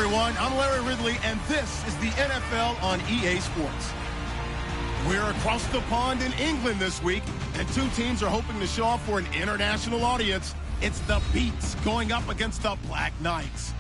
everyone. I'm Larry Ridley, and this is the NFL on EA Sports. We're across the pond in England this week, and two teams are hoping to show off for an international audience. It's the Beats going up against the Black Knights.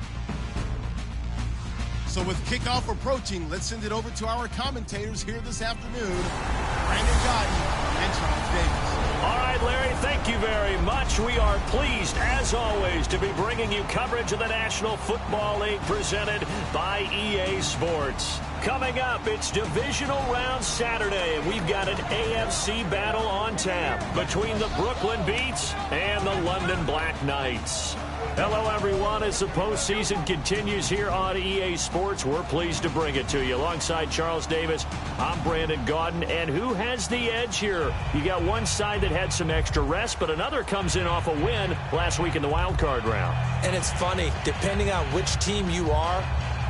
So with kickoff approaching, let's send it over to our commentators here this afternoon, Brandon Gaudin and Charles Davis. All right, Larry, thank you very much. We are pleased, as always, to be bringing you coverage of the National Football League presented by EA Sports. Coming up, it's Divisional Round Saturday, and we've got an AFC battle on tap between the Brooklyn Beats and the London Black Knights. Hello, everyone. As the postseason continues here on EA Sports, we're pleased to bring it to you. Alongside Charles Davis, I'm Brandon Gaudin. And who has the edge here? You got one side that had some extra rest, but another comes in off a win last week in the wild card round. And it's funny, depending on which team you are,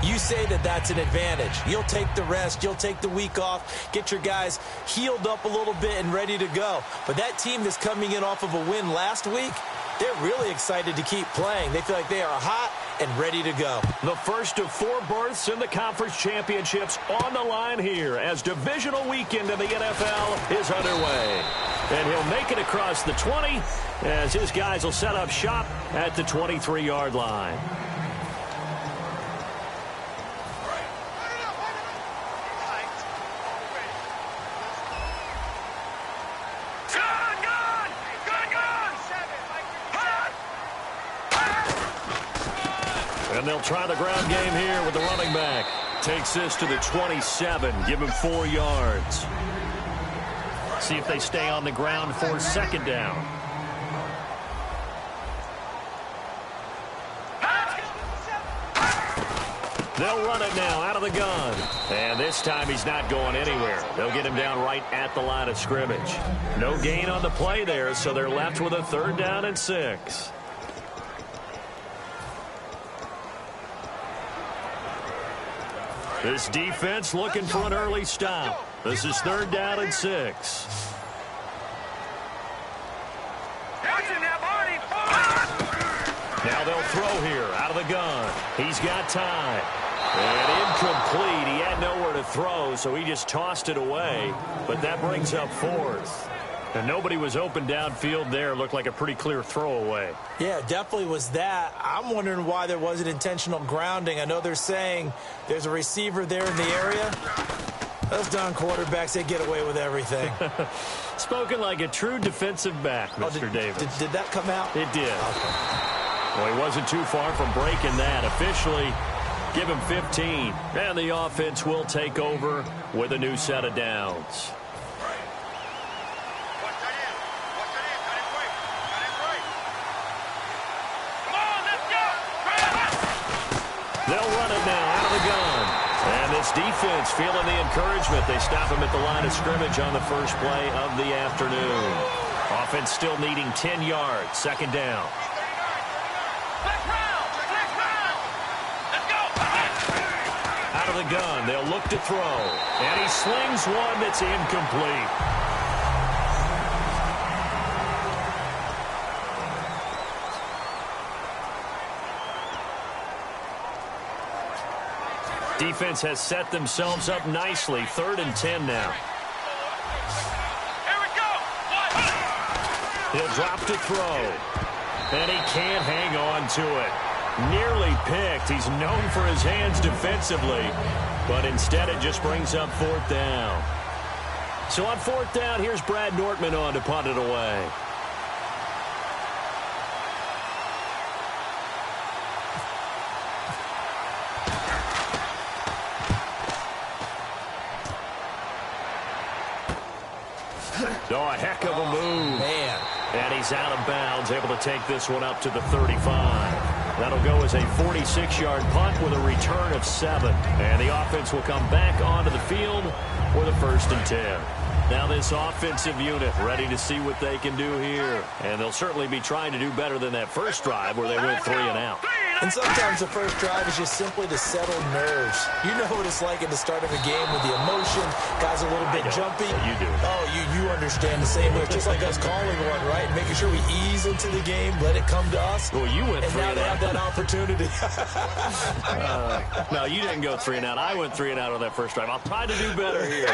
you say that that's an advantage. You'll take the rest, you'll take the week off, get your guys healed up a little bit and ready to go. But that team that's coming in off of a win last week, they're really excited to keep playing. They feel like they are hot and ready to go. The first of 4 berths in the conference championships on the line here as divisional weekend of the NFL is underway. And he'll make it across the 20 as his guys will set up shop at the 23-yard line. And they'll try the ground game here with the running back. Takes this to the 27. Give him 4 yards. See if they stay on the ground for second down. They'll run it now out of the gun. And this time he's not going anywhere. They'll get him down right at the line of scrimmage. No gain on the play there, so they're left with a 3rd down and 6. This defense looking for an early stop. This is 3rd down and 6. Now they'll throw here out of the gun. He's got time. And incomplete. He had nowhere to throw, so he just tossed it away. But that brings up 4th. And nobody was open downfield there. Looked like a pretty clear throwaway. Yeah, definitely was that. I'm wondering why there wasn't intentional grounding. I know they're saying there's a receiver there in the area. Those darn quarterbacks, they get away with everything. Spoken like a true defensive back, Mr. Davis. Did that come out? It did. Okay. Well, he wasn't too far from breaking that. Officially, give him 15. And the offense will take over with a new set of downs. They'll run it now out of the gun. And this defense feeling the encouragement. They stop him at the line of scrimmage on the first play of the afternoon. Offense still needing 10 yards. Second down. Out of the gun. They'll look to throw. And he slings one that's incomplete. Defense has set themselves up nicely. 3rd and 10 now. Here we go. He'll drop to throw. And he can't hang on to it. Nearly picked. He's known for his hands defensively. But instead it just brings up 4th down. So on 4th down, here's Brad Nortman on to punt it away. Oh, a heck of a move. Man. And he's out of bounds, able to take this one up to the 35. That'll go as a 46-yard punt with a return of 7. And the offense will come back onto the field for the 1st and 10. Now this offensive unit ready to see what they can do here. And they'll certainly be trying to do better than that first drive where they went 3 and out. And sometimes the first drive is just simply to settle nerves. You know what it's like at the start of a game with the emotion. Guys are a little bit jumpy. You do. Oh, you understand the same way. It's just like us calling one, right? Making sure we ease into the game, let it come to us. Well, you went and 3 now and they out. have that opportunity. No, you didn't go 3 and out. I went 3 and out on that first drive. I'll try to do better here.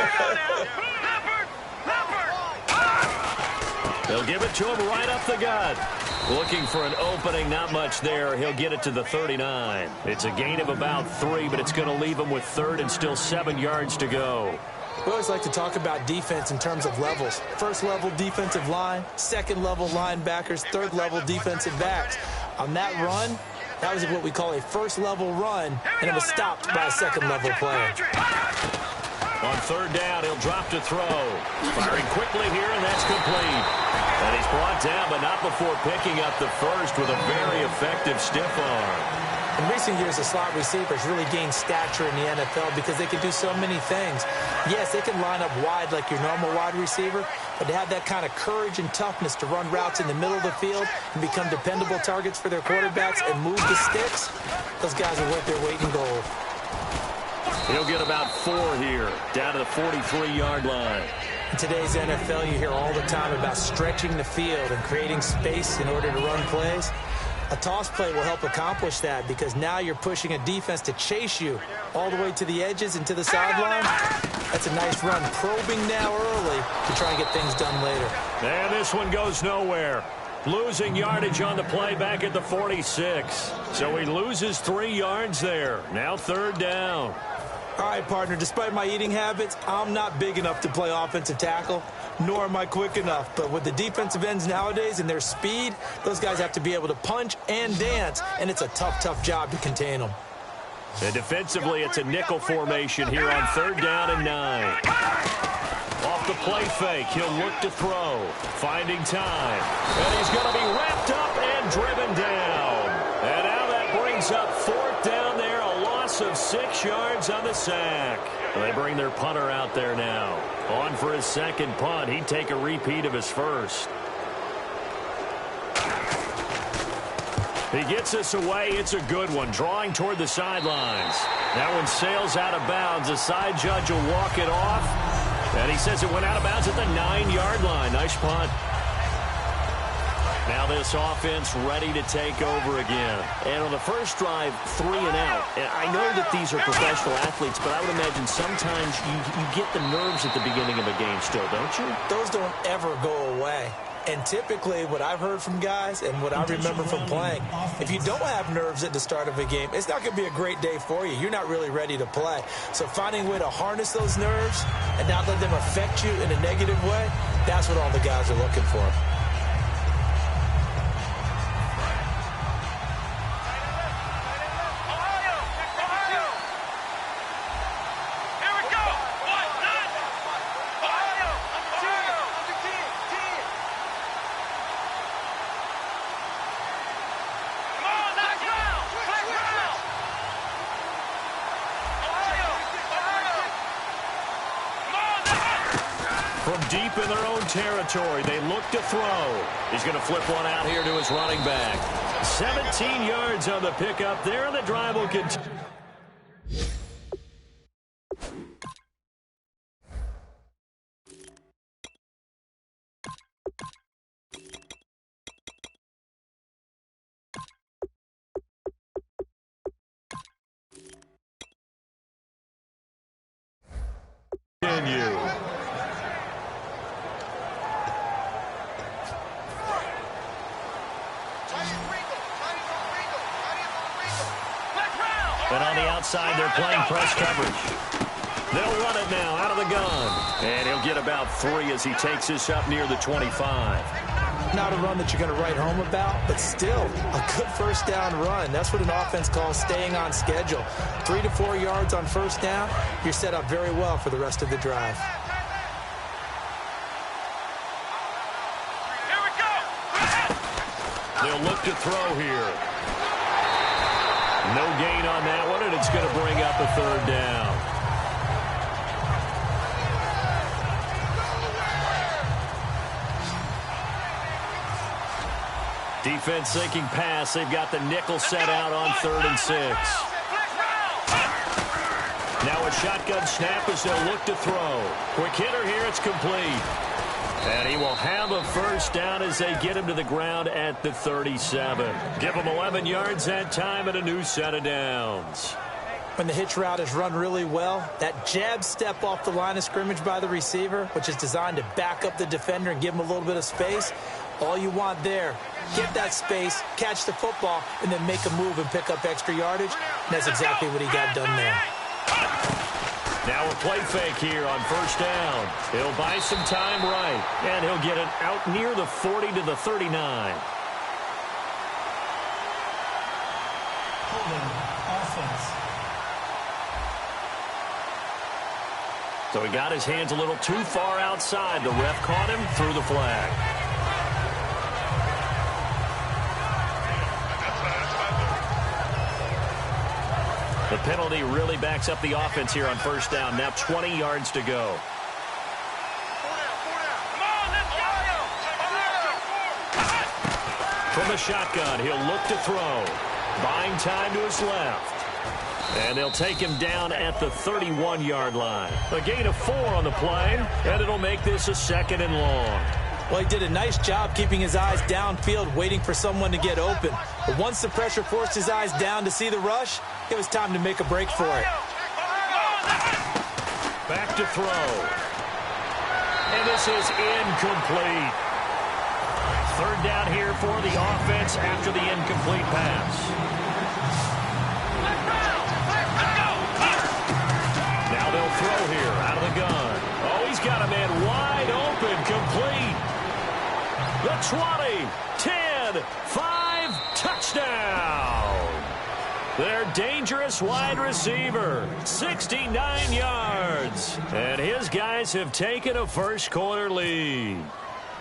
They'll give it to him right up the gut. Looking for an opening, not much there. He'll get it to the 39. It's a gain of about 3, but it's going to leave him with 3rd and still 7 yards to go. We always like to talk about defense in terms of levels. First level defensive line, second level linebackers, third level defensive backs. On that run, that was what we call a first level run, and it was stopped by a second level player. On 3rd down, he'll drop to throw. Firing quickly here, and that's complete. And he's brought down, but not before picking up the first with a very effective stiff arm. In recent years, the slot receivers really gained stature in the NFL because they can do so many things. Yes, they can line up wide like your normal wide receiver, but to have that kind of courage and toughness to run routes in the middle of the field and become dependable targets for their quarterbacks and move the sticks, those guys are worth their weight in gold. He'll get about 4 here, down to the 43-yard line. In today's NFL, you hear all the time about stretching the field and creating space in order to run plays. A toss play will help accomplish that because now you're pushing a defense to chase you all the way to the edges and to the sideline. That's a nice run, probing now early to try and get things done later. And this one goes nowhere. Losing yardage on the play back at the 46. So he loses 3 yards there. Now 3rd down. All right, partner, despite my eating habits, I'm not big enough to play offensive tackle, nor am I quick enough. But with the defensive ends nowadays and their speed, those guys have to be able to punch and dance, and it's a tough, tough job to contain them. And defensively, it's a nickel formation here on 3rd down and 9. Off the play fake, he'll look to throw. Finding time. And he's going to be wrapped up and driven down. And now that brings up 4th down there, a loss of 6 yards on the sack. They bring their punter out there now. On for his 2nd punt. He'd take a repeat of his first. He gets us away. It's a good one. Drawing toward the sidelines. That one sails out of bounds. The side judge will walk it off. And he says it went out of bounds at the 9-yard line. Nice punt. Now this offense ready to take over again. And on the first drive, 3 and out. And I know that these are professional athletes, but I would imagine sometimes you get the nerves at the beginning of a game still, don't you? Those don't ever go away. And typically what I've heard from guys and what I remember from playing, if you don't have nerves at the start of a game, it's not going to be a great day for you. You're not really ready to play. So finding a way to harness those nerves and not let them affect you in a negative way, that's what all the guys are looking for. From deep in their own territory, they look to throw. He's going to flip one out here to his running back. 17 yards on the pickup there, and the drive will continue. And on the outside, they're playing press coverage. They'll run it now out of the gun. And he'll get about 3 as he takes this up near the 25. Not a run that you're going to write home about, but still a good first down run. That's what an offense calls staying on schedule. 3 to 4 yards on first down, you're set up very well for the rest of the drive. They'll look to throw here. No gain on that one, and it's going to bring up a 3rd down. Defense sinking pass. They've got the nickel set out on 3rd and 6. Now a shotgun snap as they'll look to throw. Quick hitter here. It's complete. And he will have a first down as they get him to the ground at the 37. Give him 11 yards that time and a new set of downs. When the hitch route is run really well, that jab step off the line of scrimmage by the receiver, which is designed to back up the defender and give him a little bit of space, all you want there, get that space, catch the football, and then make a move and pick up extra yardage. And that's exactly what he got done there. Now a play fake here on first down. He'll buy some time right, and he'll get it out near the 40 to the 39. Offense. So he got his hands a little too far outside. The ref caught him, threw the flag. The penalty really backs up the offense here on first down. Now 20 yards to go. From the shotgun, he'll look to throw. Buying time to his left. And they'll take him down at the 31-yard line. A gain of 4 on the play, and it'll make this a 2nd and long. Well, he did a nice job keeping his eyes downfield, waiting for someone to get open. But once the pressure forced his eyes down to see the rush, it was time to make a break for it. Back to throw. And this is incomplete. 3rd down here for the offense after the incomplete pass. Now they'll throw here out of the gun. Oh, he's got a man wide open, complete. The 20, 10, 5, touchdown. Their dangerous wide receiver, 69 yards. And his guys have taken a first-quarter lead.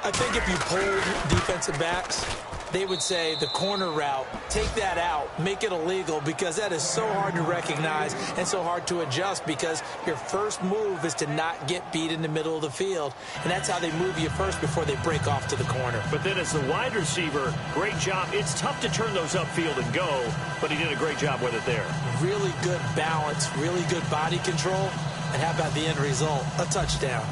I think if you polled defensive backs, they would say the corner route, take that out, make it illegal, because that is so hard to recognize and so hard to adjust, because your first move is to not get beat in the middle of the field, and that's how they move you first before they break off to the corner. But then as the wide receiver, great job. It's tough to turn those upfield and go, but he did a great job with it there. Really good balance, really good body control, and how about the end result? A touchdown.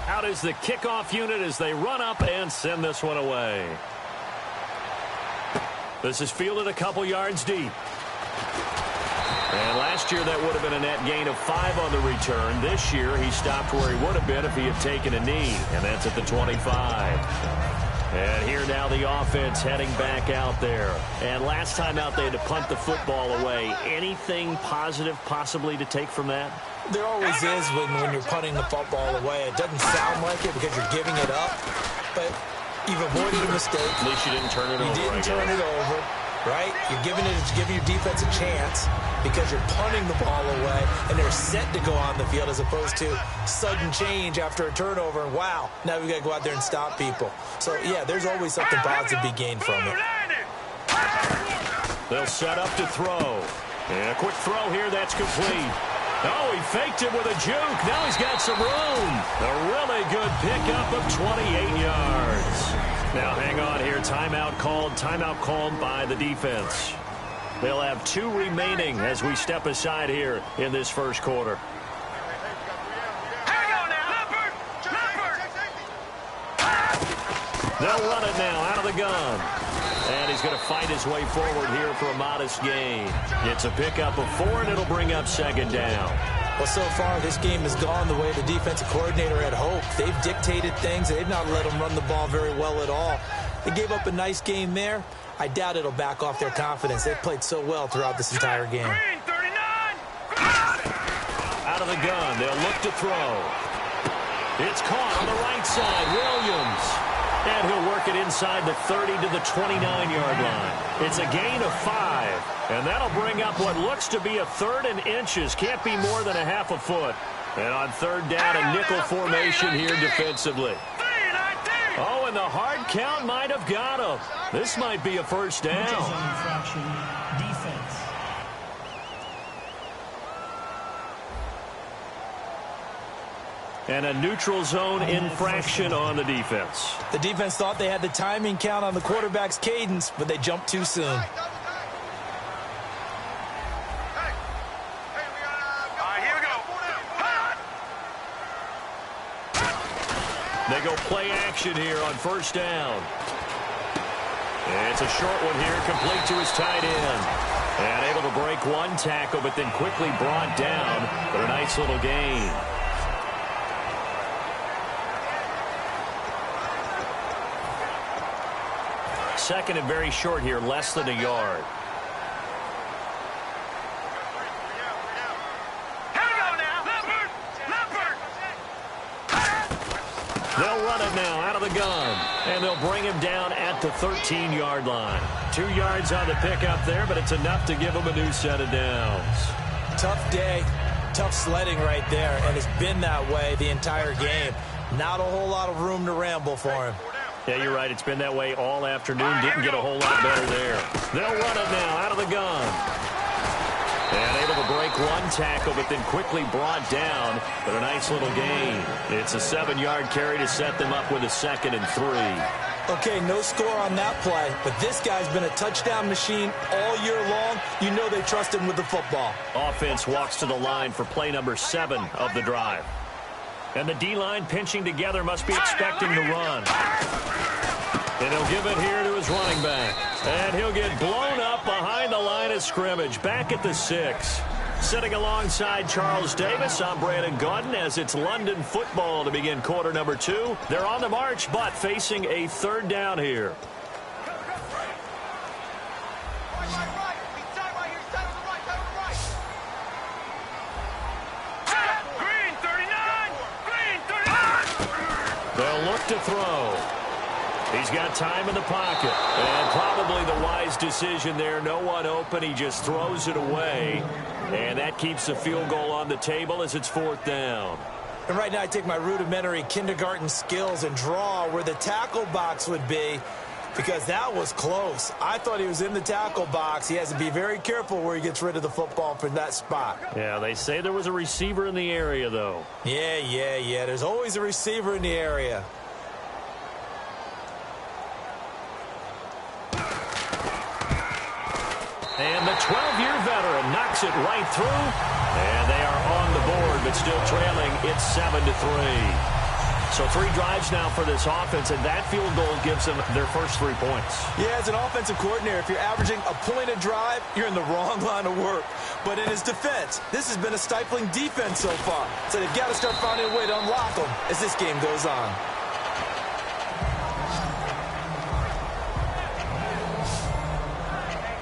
Out is the kickoff unit as they run up and send this one away. This is fielded a couple yards deep. And last year that would have been a net gain of 5 on the return. This year he stopped where he would have been if he had taken a knee, and that's at the 25. And here now the offense heading back out there. And last time out they had to punt the football away. Anything positive possibly to take from that? There always is when you're punting the football away. It doesn't sound like it because you're giving it up, but you've avoided a mistake. At least you didn't turn it over. You didn't turn it over, right? You're giving your defense a chance because you're punting the ball away, and they're set to go on the field as opposed to sudden change after a turnover, and wow, now we've got to go out there and stop people. So, yeah, there's always something positive to be gained from it. They'll set up to throw. And a quick throw here, that's complete. Oh, he faked it with a juke. Now he's got some room. A really good pickup of 28 yards. Now hang on here. Timeout called by the defense. They'll have 2 remaining as we step aside here in this first quarter. They'll run it now out of the gun. And he's going to fight his way forward here for a modest gain. It's a pickup of 4, and it'll bring up 2nd down. Well, so far this game has gone the way the defensive coordinator had hoped. They've dictated things. They've not let them run the ball very well at all. They gave up a nice game there. I doubt it'll back off their confidence. They've played so well throughout this entire game. Out of the gun, they'll look to throw. It's caught on the right side. Williams. And he'll work it inside the 30 to the 29-yard line. It's a gain of 5. And that'll bring up what looks to be a 3rd and inches. Can't be more than a half a foot. And on 3rd down, a nickel formation here defensively. Oh, and the hard count might have got him. This might be a first down. And a neutral zone infraction on the defense. The defense thought they had the timing count on the quarterback's cadence, but they jumped too soon. They go play action here on first down. It's a short one here, complete to his tight end. And able to break one tackle, but then quickly brought down for a nice little gain. Second and very short here, less than a yard. They'll run it now out of the gun, and they'll bring him down at the 13-yard line. 2 yards on the pickup there, but it's enough to give him a new set of downs. Tough day, tough sledding right there, and it's been that way the entire game. Not a whole lot of room to ramble for him. Yeah, you're right. It's been that way all afternoon. Didn't get a whole lot better there. They'll run it now out of the gun. And able to break one tackle, but then quickly brought down. But a nice little gain. It's a 7-yard carry to set them up with a 2nd and 3. Okay, no score on that play, but this guy's been a touchdown machine all year long. You know they trust him with the football. Offense walks to the line for play number 7 of the drive. And the D-line pinching together must be expecting to run. And he'll give it here to his running back. And he'll get blown up behind the line of scrimmage, back at the 6. Sitting alongside Charles Davis, I'm Brandon Gaudin as it's London football to begin quarter number 2. They're on the march, but facing a 3rd down here. They'll look to throw. He's got time in the pocket. And probably the wise decision there. No one open. He just throws it away. And that keeps the field goal on the table as it's 4th down. And right now I take my rudimentary kindergarten skills and draw where the tackle box would be, because that was close. I thought he was in the tackle box. He has to be very careful where he gets rid of the football from that spot. Yeah, they say there was a receiver in the area, though. Yeah. There's always a receiver in the area. And the 12-year veteran knocks it right through. And they are on the board, but still trailing. It's 7-3. So 3 drives now for this offense, and that field goal gives them their first 3 points. Yeah, as an offensive coordinator, if you're averaging a point a drive, you're in the wrong line of work. But in his defense, this has been a stifling defense so far. So they've got to start finding a way to unlock them as this game goes on.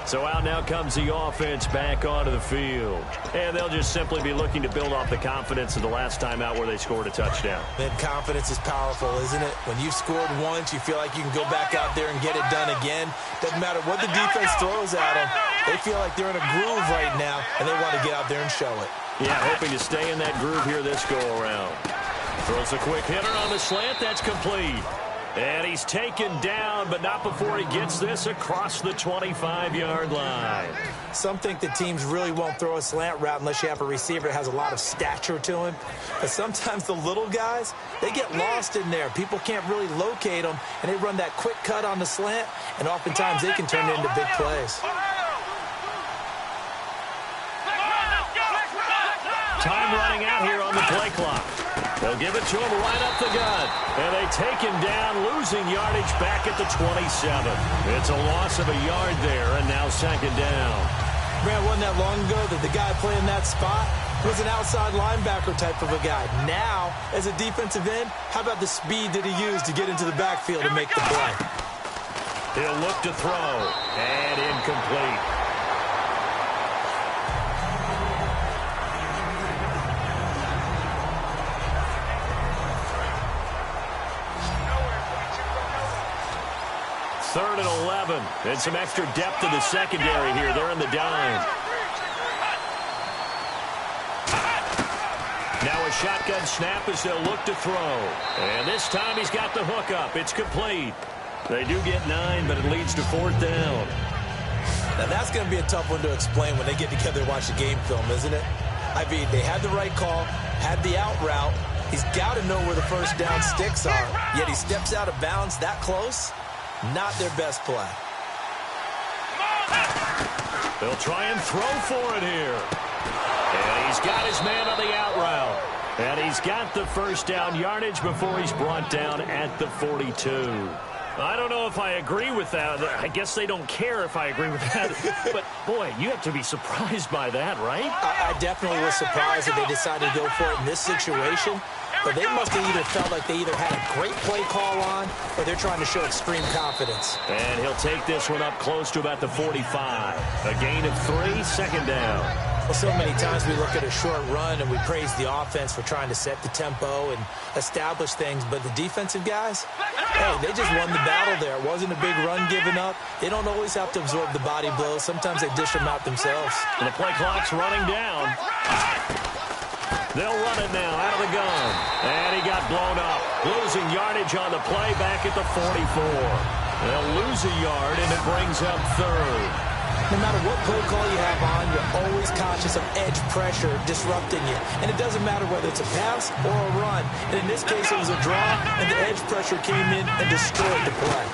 So out now comes the offense back onto the field. And they'll just simply be looking to build off the confidence of the last time out where they scored a touchdown. Man, confidence is powerful, isn't it? When you've scored once, you feel like you can go back out there and get it done again. Doesn't matter what the defense throws at them. They feel like they're in a groove right now, and they want to get out there and show it. Yeah, hoping to stay in that groove here this go-around. Throws a quick hitter on the slant. That's complete. And he's taken down, but not before he gets this across the 25-yard line. Some think the teams really won't throw a slant route unless you have a receiver that has a lot of stature to him. But sometimes the little guys, they get lost in there. People can't really locate them, and they run that quick cut on the slant, and oftentimes they can turn it into big plays. Time running out here on the play clock. They'll give it to him right up the gut. And they take him down, losing yardage back at the 27. It's a loss of a yard there, and now 2nd down. Man, wasn't that long ago that the guy playing that spot was an outside linebacker type of a guy. Now, as a defensive end, how about the speed that he used to get into the backfield and make the play? He'll look to throw, and incomplete. Third and 11. And some extra depth in the secondary here. They're in the dime. Now a shotgun snap as they'll look to throw. And this time he's got the hook up. It's complete. They do get 9, but it leads to 4th down. Now that's going to be a tough one to explain when they get together and watch the game film, isn't it? I mean, they had the right call, had the out route, He's got to know where the first down sticks are, yet he steps out of bounds that close. Not their best play. They'll try and throw for it here. And he's got his man on the out route. And he's got the first down yardage before he's brought down at the 42. I don't know if I agree with that. I guess they don't care if I agree with that. But, boy, you have to be surprised by that, right? I definitely was surprised that they decided to go for it in this situation. But they must have either felt like they either had a great play call on or they're trying to show extreme confidence. And he'll take this one up close to about the 45. A gain of 3, second down. Well, so many times we look at a short run and we praise the offense for trying to set the tempo and establish things. But the defensive guys, hey, they just won the battle there. It wasn't a big run given up. They don't always have to absorb the body blows. Sometimes they dish them out themselves. And the play clock's running down. They'll run it now out of the gun. And he got blown up. Losing yardage on the play back at the 44. They'll lose a yard, and it brings up third. No matter what play call you have on, you're always conscious of edge pressure disrupting you. And it doesn't matter whether it's a pass or a run. And in this case, it was a draw, and the edge pressure came in and destroyed the play.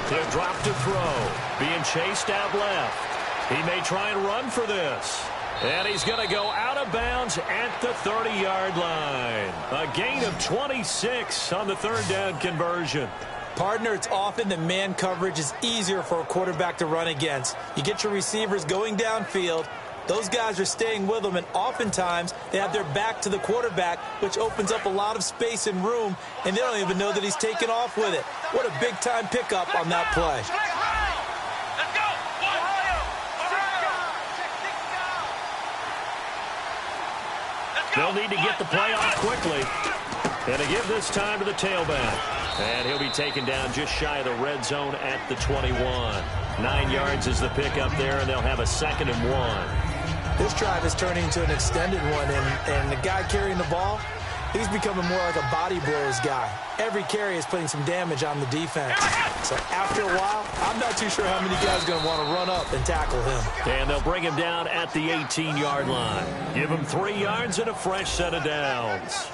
He'll drop to throw. Being chased out left. He may try and run for this. And he's going to go out of bounds at the 30-yard line. A gain of 26 on the third down conversion. Partner, it's often that man coverage is easier for a quarterback to run against. You get your receivers going downfield. Those guys are staying with them, and oftentimes they have their back to the quarterback, which opens up a lot of space and room, and they don't even know that he's taken off with it. What a big-time pickup on that play. They'll need to get the play off quickly. And to give this time to the tailback. And he'll be taken down just shy of the red zone at the 21. 9 yards is the pickup there, and they'll have a 2nd and 1. This drive is turning into an extended one, and the guy carrying the ball, he's becoming more like a body blows guy. Every carry is putting some damage on the defense. So after a while, I'm not too sure how many guys are going to want to run up and tackle him. And they'll bring him down at the 18-yard line. Give him 3 yards and a fresh set of downs.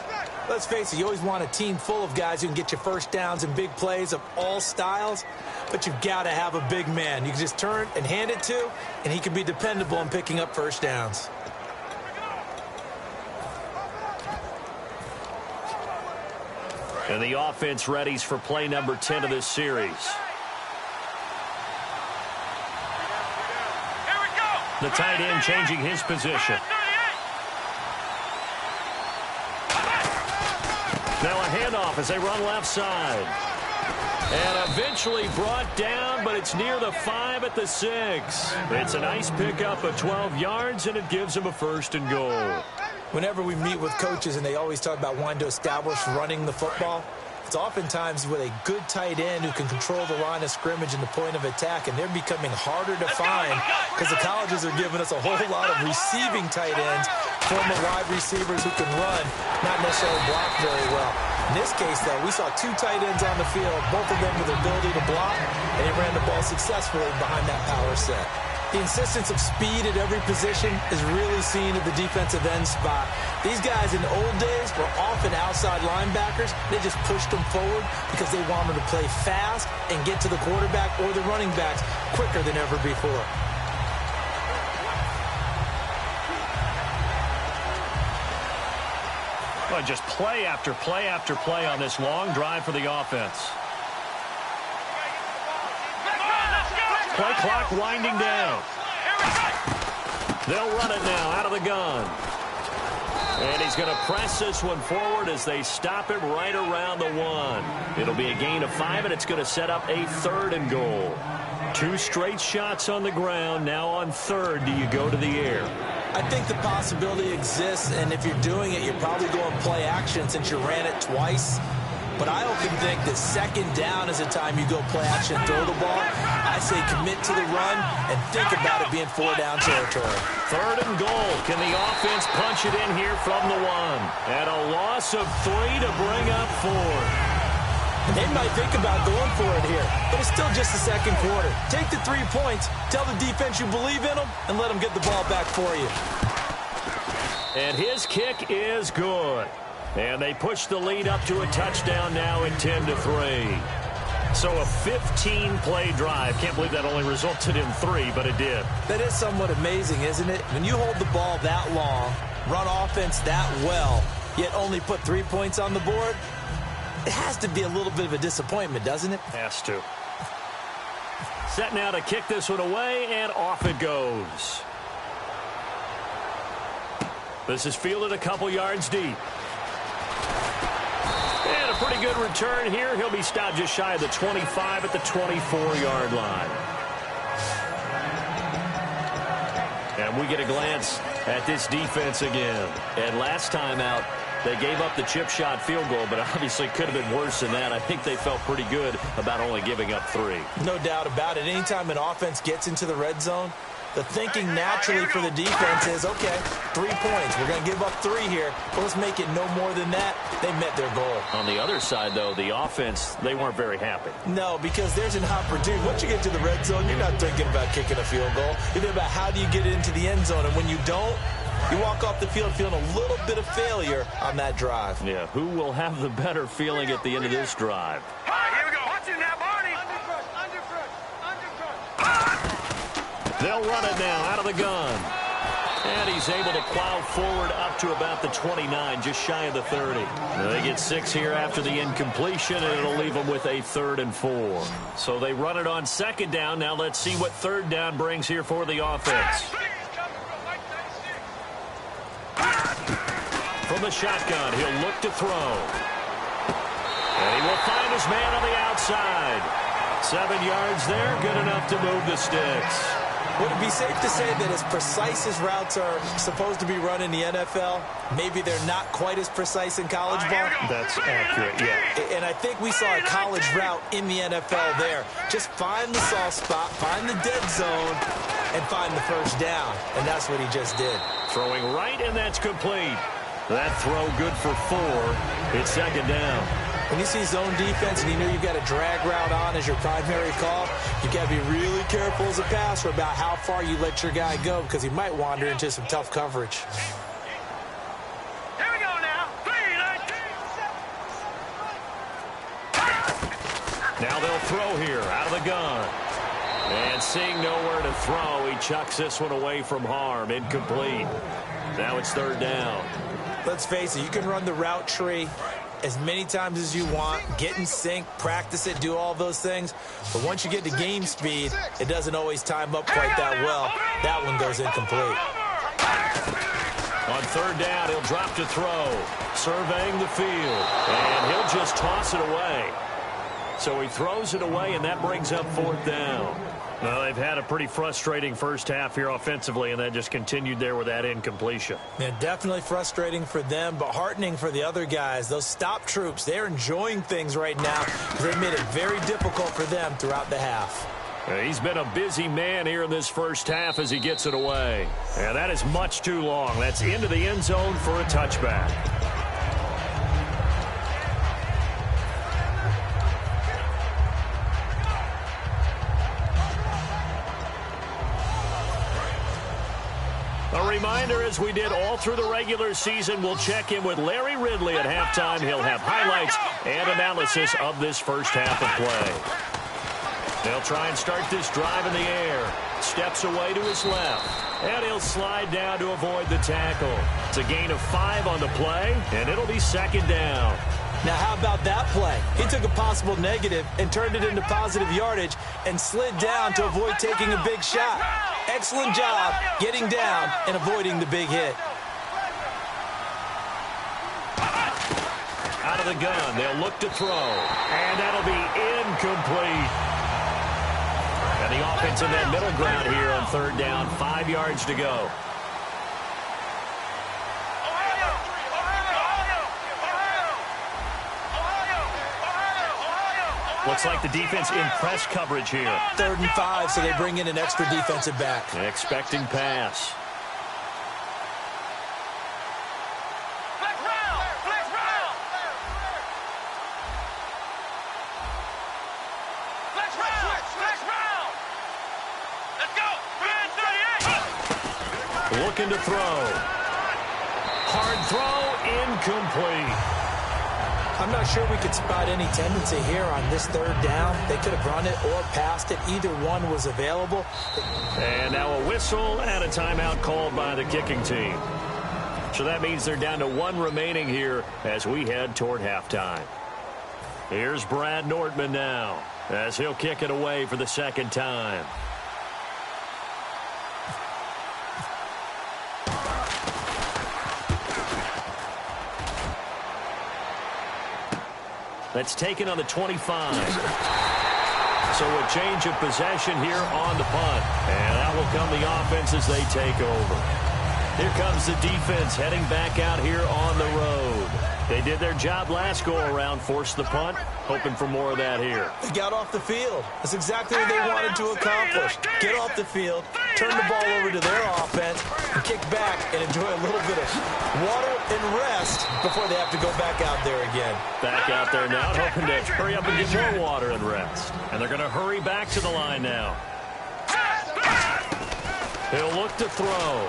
Let's face it, you always want a team full of guys who can get you first downs and big plays of all styles, but you've got to have a big man you can just turn and hand it to, and he can be dependable in picking up first downs. And the offense readies for play number 10 of this series. The tight end changing his position. Now a handoff as they run left side. And eventually brought down, but it's near the 5 at the 6. It's a nice pickup of 12 yards, and it gives them a 1st and goal. Whenever we meet with coaches and they always talk about wanting to establish running the football, it's oftentimes with a good tight end who can control the line of scrimmage and the point of attack, and they're becoming harder to find because the colleges are giving us a whole lot of receiving tight ends, former wide receivers who can run, not necessarily block very well. In this case, though, we saw 2 tight ends on the field, both of them with the ability to block, and he ran the ball successfully behind that power set. The insistence of speed at every position is really seen at the defensive end spot. These guys in the old days were often outside linebackers. They just pushed them forward because they wanted to play fast and get to the quarterback or the running backs quicker than ever before. Well, just play after play after play on this long drive for the offense. Play clock winding down. They'll run it now out of the gun. And he's going to press this one forward as they stop it right around the 1. It'll be a gain of 5, and it's going to set up a 3rd and goal. 2 straight shots on the ground. Now on 3rd, do you go to the air? I think the possibility exists, and if you're doing it, you're probably going play action since you ran it twice. But I often think that 2nd down is the time you go play action, throw the ball. I say commit to the run and think about it being 4-down territory. 3rd and goal. Can the offense punch it in here from the 1? And a loss of 3 to bring up 4. They might think about going for it here, but it's still just the 2nd quarter. Take the 3 points, tell the defense you believe in them, and let them get the ball back for you. And his kick is good. And they push the lead up to a touchdown now at 10-3. So a 15-play drive. Can't believe that only resulted in 3, but it did. That is somewhat amazing, isn't it? When you hold the ball that long, run offense that well, yet only put 3 points on the board, it has to be a little bit of a disappointment, doesn't it? Has to. Set now to kick this one away, and off it goes. This is fielded a couple yards deep. And a pretty good return here. He'll be stopped just shy of the 25 at the 24-yard line. And we get a glance at this defense again. And last time out, they gave up the chip shot field goal, but obviously could have been worse than that. I think they felt pretty good about only giving up 3. No doubt about it. Anytime an offense gets into the red zone, the thinking naturally for the defense is, okay, 3 points. We're going to give up 3 here. But let's make it no more than that. They met their goal. On the other side, though, the offense, they weren't very happy. No, because there's an opportunity. Once you get to the red zone, you're not thinking about kicking a field goal. You're thinking about how do you get it into the end zone. And when you don't, you walk off the field feeling a little bit of failure on that drive. Yeah, who will have the better feeling at the end of this drive? All right, here we go. Watch it now, Barney. They'll run it now out of the gun. And he's able to plow forward up to about the 29, just shy of the 30. They get 6 here after the incompletion, and it'll leave them with a 3rd and 4. So they run it on 2nd down. Now let's see what 3rd down brings here for the offense. From the shotgun, he'll look to throw. And he will find his man on the outside. 7 yards there, good enough to move the sticks. Would it be safe to say that as precise as routes are supposed to be run in the NFL, maybe they're not quite as precise in college ball? That's accurate, yeah. And I think we saw a college route in the NFL there. Just find the soft spot, find the dead zone, and find the 1st down. And that's what he just did. Throwing right, and that's complete. That throw good for 4. It's 2nd down. When you see zone defense and you know you've got a drag route on as your primary call, you've got to be really careful as a passer about how far you let your guy go because he might wander into some tough coverage. Here we go now. 3, Now they'll throw here out of the gun. And seeing nowhere to throw, he chucks this one away from harm. Incomplete. Now it's 3rd down. Let's face it, you can run the route tree as many times as you want, get in sync, practice it, do all those things. But once you get to game speed, it doesn't always time up quite that well. That one goes incomplete. On 3rd down, he'll drop to throw, surveying the field, and he'll just toss it away. So he throws it away, and that brings up 4th down. Well, they've had a pretty frustrating first half here offensively, and that just continued there with that incompletion. Yeah, definitely frustrating for them, but heartening for the other guys. Those stop troops, they're enjoying things right now. They made it very difficult for them throughout the half. He's been a busy man here in this first half as he gets it away. And that is much too long. That's into the end zone for a touchback. A reminder, as we did all through the regular season, we'll check in with Larry Ridley at halftime. He'll have highlights and analysis of this first half of play. They'll try and start this drive in the air. Steps away to his left. And he'll slide down to avoid the tackle. It's a gain of 5 on the play, and it'll be 2nd down. Now, how about that play? He took a possible negative and turned it into positive yardage and slid down to avoid taking a big shot. Excellent job getting down and avoiding the big hit. Out of the gun, they'll look to throw. And that'll be incomplete. And the offense in that middle ground here on 3rd down, 5 yards to go. Looks like the defense in press coverage here. 3rd and 5, so they bring in an extra defensive back. Expecting pass. Flex round. Let's go. Looking to throw. hard throw, incomplete. I'm not sure we could spot any tendency here on this third down. They could have run it or passed it. Either one was available. And now a whistle and a timeout called by the kicking team. So that means they're down to one remaining here as we head toward halftime. Here's Brad Nordman now as he'll kick it away for the second time. That's taken on the 25. So a change of possession here on the punt. And out will come the offense as they take over. Here comes the defense heading back out here on the road. They did their job last go-around, forced the punt, hoping for more of that here. They got off the field. That's exactly what they wanted to accomplish. Get off the field, turn the ball over to their offense, and kick back and enjoy a little bit of water and rest before they have to go back out there again. Back out there now, hoping to hurry up and get more water and rest. And they're going to hurry back to the line now. He'll look to throw.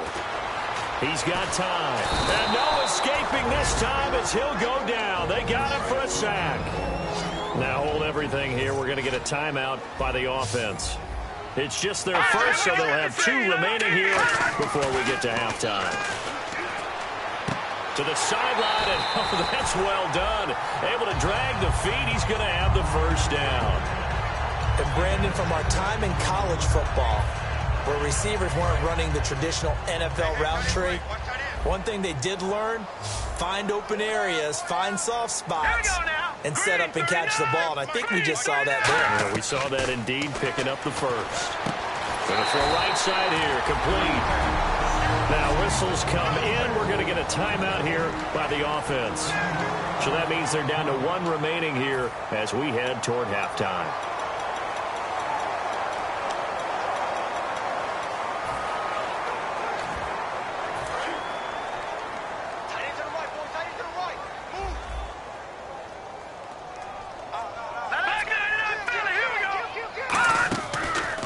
He's got time. And no escaping this time as he'll go down. They got him for a sack. Now hold everything here. We're going to get a timeout by the offense. It's just their first, so they'll have two remaining here before we get to halftime. To the sideline, and oh, that's well done. Able to drag the feet. He's going to have the first down. And Brandon, from our time in college football, where receivers weren't running the traditional NFL route tree, one thing they did learn, find open areas, find soft spots, and set up and catch the ball. And I think we just saw that there. Yeah, we saw that indeed, picking up the first. Going to throw right side here, complete. Now whistles come in. We're going to get a timeout here by the offense. So that means they're down to one remaining here as we head toward halftime.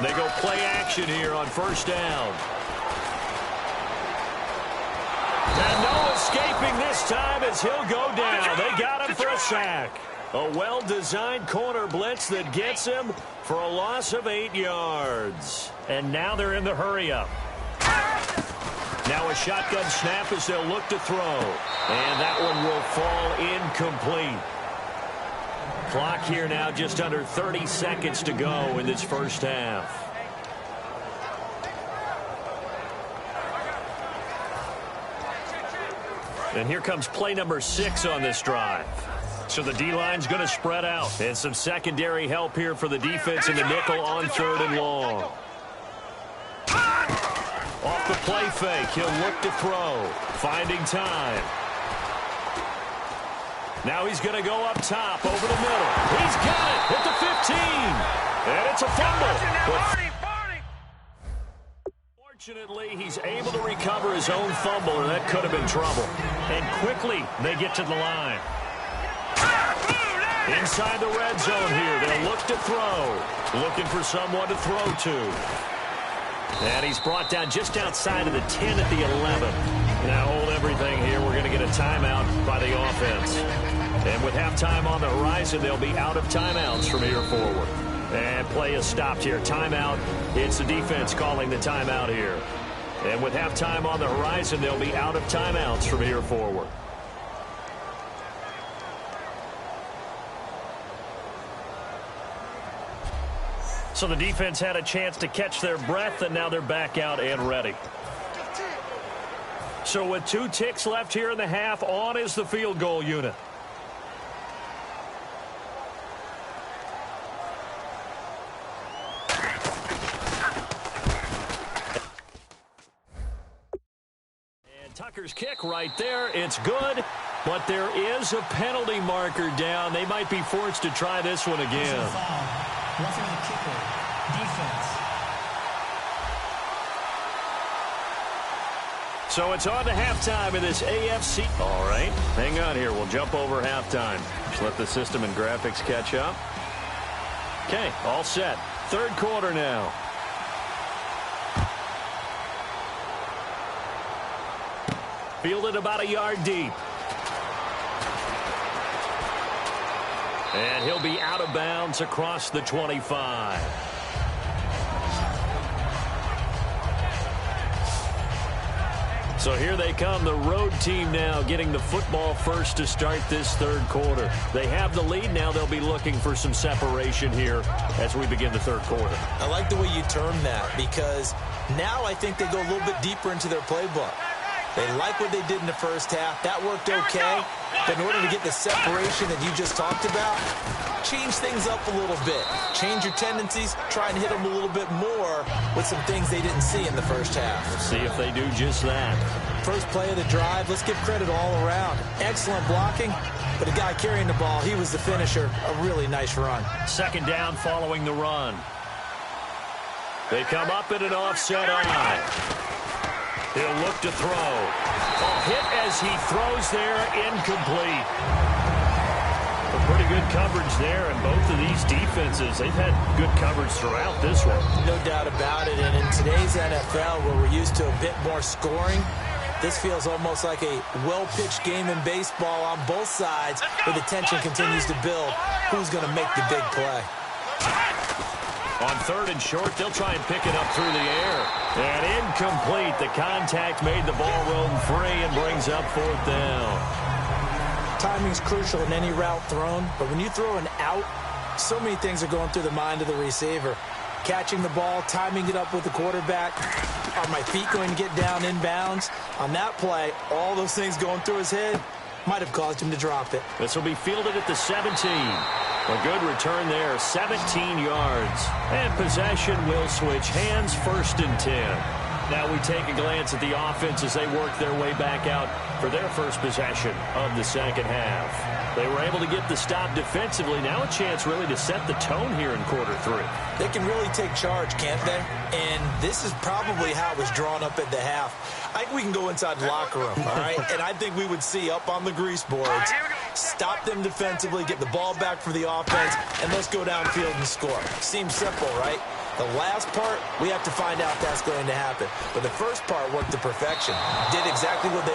They go play action here on first down. And no escaping this time as he'll go down. They got him for a sack. A well-designed corner blitz that gets him for a loss of 8 yards. And now they're in the hurry-up. Now a shotgun snap as they'll look to throw. And that one will fall incomplete. Clock here now, just under 30 seconds to go in this first half. And here comes play number 6 on this drive. So the D-line's going to spread out. And some secondary help here for the defense in the nickel on 3rd and long. Off the play fake, he'll look to throw. Finding time. Now he's going to go up top, over the middle. He's got it at the 15. And it's a fumble. Fortunately, he's able to recover his own fumble, or that could have been trouble. And quickly, they get to the line. Inside the red zone here, they'll look to throw. Looking for someone to throw to. And he's brought down just outside of the 10 at the 11. Now hold everything here. We're going to get a timeout by the offense. And with halftime on the horizon, they'll be out of timeouts from here forward. And play is stopped here. Timeout. It's the defense calling the timeout here. And with halftime on the horizon, they'll be out of timeouts from here forward. So the defense had a chance to catch their breath, and now they're back out and ready. So with 2 ticks left here in the half, on is the field goal unit. And Tucker's kick right there. It's good, but there is a penalty marker down. They might be forced to try this one again. Roughing the kicker, defense. So it's on to halftime in this AFC. All right, hang on here. We'll jump over halftime. Just let the system and graphics catch up. Okay, all set. 3rd quarter now. Fielded about a yard deep. And he'll be out of bounds across the 25. So here they come, the road team now getting the football first to start this third quarter. They have the lead. Now they'll be looking for some separation here as we begin the third quarter. I like the way you term that, because now I think they go a little bit deeper into their playbook. They like what they did in the first half. That worked okay. But in order to get the separation that you just talked about, change things up a little bit. Change your tendencies. Try and hit them a little bit more with some things they didn't see in the first half. Let's see if they do just that. First play of the drive, let's give credit all around. Excellent blocking, but the guy carrying the ball, he was the finisher. A really nice run. Second down following the run. They come up in an offset eye. He'll look to throw. A hit as he throws there, incomplete. A pretty good coverage there, and both of these defenses, they've had good coverage throughout this one. No doubt about it, and in today's NFL, where we're used to a bit more scoring, this feels almost like a well-pitched game in baseball on both sides, where the tension continues to build. Who's going to make the big play? On third and short, they'll try and pick it up through the air. And incomplete. The contact made the ball roam free and brings up fourth down. Timing's crucial in any route thrown, but when you throw an out, so many things are going through the mind of the receiver. Catching the ball, timing it up with the quarterback. Are my feet going to get down inbounds? On that play, all those things going through his head might have caused him to drop it. This will be fielded at the 17. A good return there, 17 yards. And possession will switch hands, first and 10. Now we take a glance at the offense as they work their way back out for their first possession of the second half. They were able to get the stop defensively. Now a chance really to set the tone here in quarter three. They can really take charge, can't they? And this is probably how it was drawn up at the half. I think we can go inside the locker room, all right? And I think we would see up on the grease boards, stop them defensively, get the ball back for the offense, and let's go downfield and score. Seems simple, right? The last part, we have to find out if that's going to happen. But the first part worked to perfection. Did exactly what they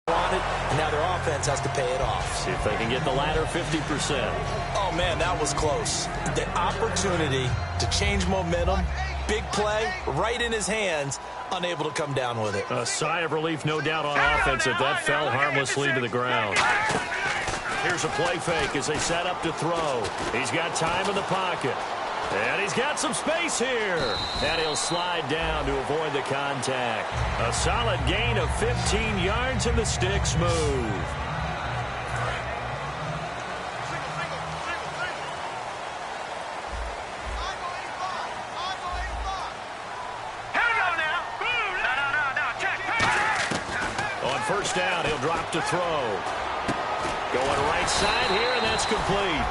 wanted, and now their offense has to pay it off. See if they can get the latter 50%. Oh, man, that was close. The opportunity to change momentum, big play, right in his hands, unable to come down with it. A sigh of relief, no doubt, on offense if that fell harmlessly to the ground. Here's a play fake as they set up to throw. He's got time in the pocket. And he's got some space here. And he'll slide down to avoid the contact. A solid gain of 15 yards, and the sticks move. On first down, he'll drop to throw. Going right side here, and that's complete.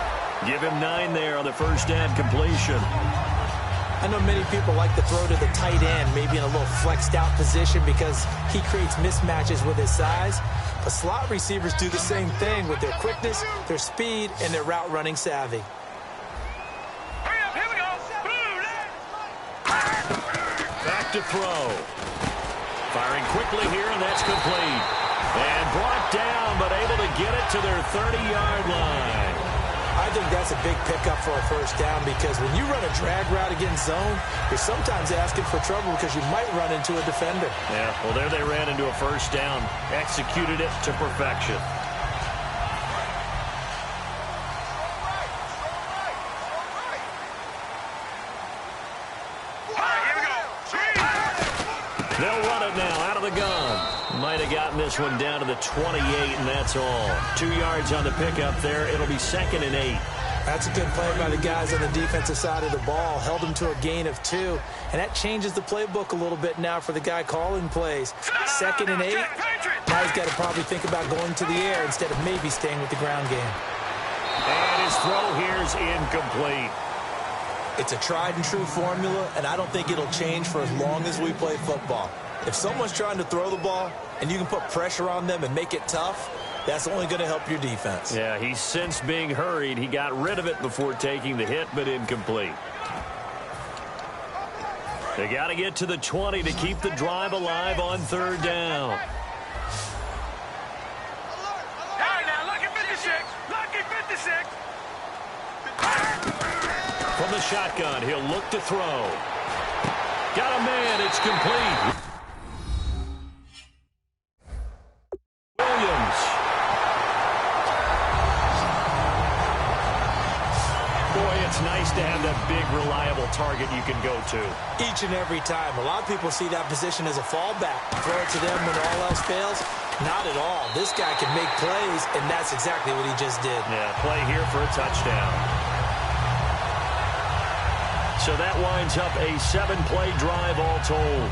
Give him 9 there on the first down completion. I know many people like to throw to the tight end, maybe in a little flexed out position because he creates mismatches with his size. But slot receivers do the same thing with their quickness, their speed, and their route running savvy. Here we go. Back to throw. Firing quickly here, and that's complete. And brought down, but able to get it to their 30-yard line. I think that's a big pickup for a first down because when you run a drag route against zone, you're sometimes asking for trouble because you might run into a defender. Yeah, well, there they ran into a first down. Executed it to perfection. They'll run it now out of the gun. Might have gotten this one down to the 28, and that's all. 2 yards on the pickup there. It'll be 2nd and 8. That's a good play by the guys on the defensive side of the ball. Held them to a gain of 2. And that changes the playbook a little bit now for the guy calling plays. 2nd and 8. Now he's got to probably think about going to the air instead of maybe staying with the ground game. And his throw here is incomplete. It's a tried and true formula, and I don't think it'll change for as long as we play football. If someone's trying to throw the ball and you can put pressure on them and make it tough, that's only going to help your defense. Yeah, he's since being hurried. He got rid of it before taking the hit, but incomplete. They got to get to the 20 to keep the drive alive on third down. Now, lucky 56. Lucky 56. From the shotgun, he'll look to throw. Got a man. It's complete. Williams. Boy, it's nice to have that big, reliable target you can go to. Each and every time. A lot of people see that position as a fallback. Throw it to them when all else fails. Not at all. This guy can make plays, and that's exactly what he just did. Yeah, play here for a touchdown. So that winds up a 7-play drive all told.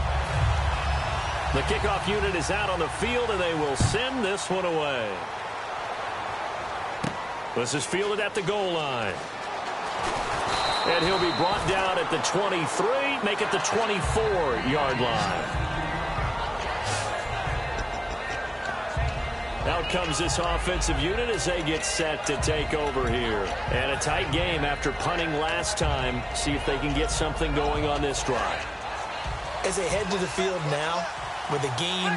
The kickoff unit is out on the field, and they will send this one away. This is fielded at the goal line. And he'll be brought down at the 23, make it the 24-yard line. Out comes this offensive unit as they get set to take over here. And a tight game after punting last time. See if they can get something going on this drive. As they head to the field now, with the game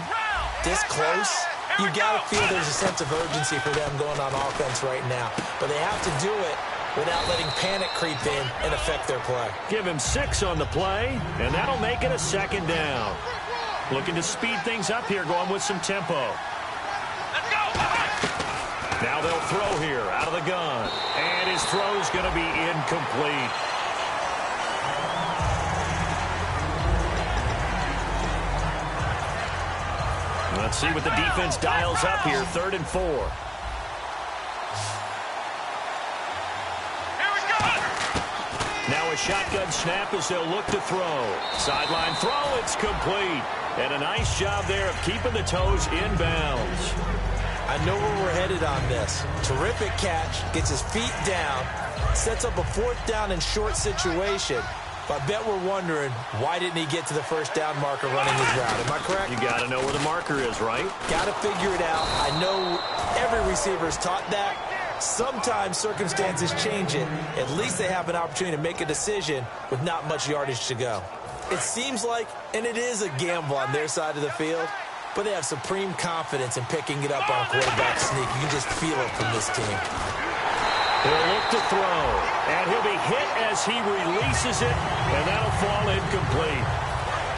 this close, you got to feel there's a sense of urgency for them going on offense right now. But they have to do it without letting panic creep in and affect their play. Give him 6 on the play, and that'll make it a second down. Looking to speed things up here, going with some tempo. Let's go. Now they'll throw here out of the gun. And his throw's going to be incomplete. Let's see what the defense dials up here. 3rd and 4. Now a shotgun snap as they'll look to throw. Sideline throw, it's complete. And a nice job there of keeping the toes in bounds. I know where we're headed on this. Terrific catch, gets his feet down, sets up a 4th down and short situation. But I bet we're wondering, why didn't he get to the first down marker running his route? Am I correct? You got to know where the marker is, right? Got to figure it out. I know every receiver's taught that. Sometimes circumstances change it. At least they have an opportunity to make a decision with not much yardage to go. It seems like, and it is a gamble on their side of the field, but they have supreme confidence in picking it up on a quarterback sneak. You can just feel it from this team. He'll look to throw, and he'll be hit as he releases it, and that'll fall incomplete.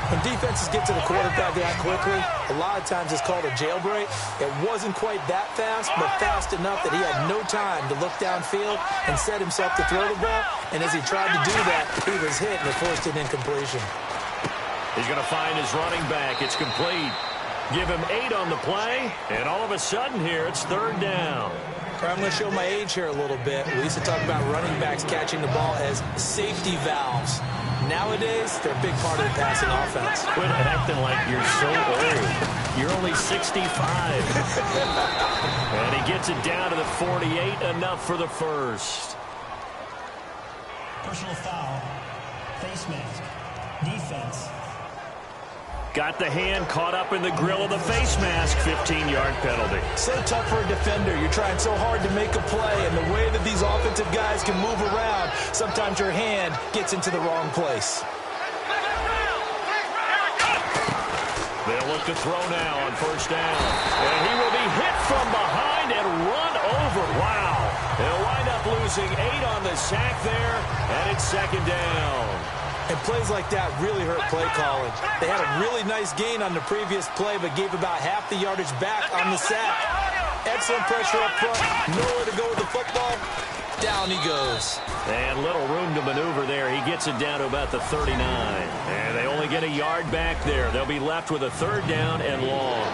When defenses get to the quarterback that quickly, a lot of times it's called a jailbreak. It wasn't quite that fast, but fast enough that he had no time to look downfield and set himself to throw the ball. And as he tried to do that, he was hit and it forced an incompletion. He's going to find his running back. It's complete. Give him 8 on the play, and all of a sudden here, it's 3rd down. I'm going to show my age here a little bit. We used to talk about running backs catching the ball as safety valves. Nowadays, they're a big part of the passing offense. Quit acting like you're so old. You're only 65. And he gets it down to the 48, enough for the first. Personal foul. Face mask. Defense. Got the hand caught up in the grill of the face mask. 15-yard penalty. So tough for a defender. You're trying so hard to make a play, and the way that these offensive guys can move around, sometimes your hand gets into the wrong place. They'll look to throw now on 1st down. And he will be hit from behind and run over. Wow. They'll wind up losing 8 on the sack there, and it's 2nd down. And plays like that really hurt play calling. They had a really nice gain on the previous play, but gave about half the yardage back on the sack. Excellent pressure up front. Nowhere to go with the football. Down he goes. And little room to maneuver there. He gets it down to about the 39. And they only get a yard back there. They'll be left with a 3rd down and long.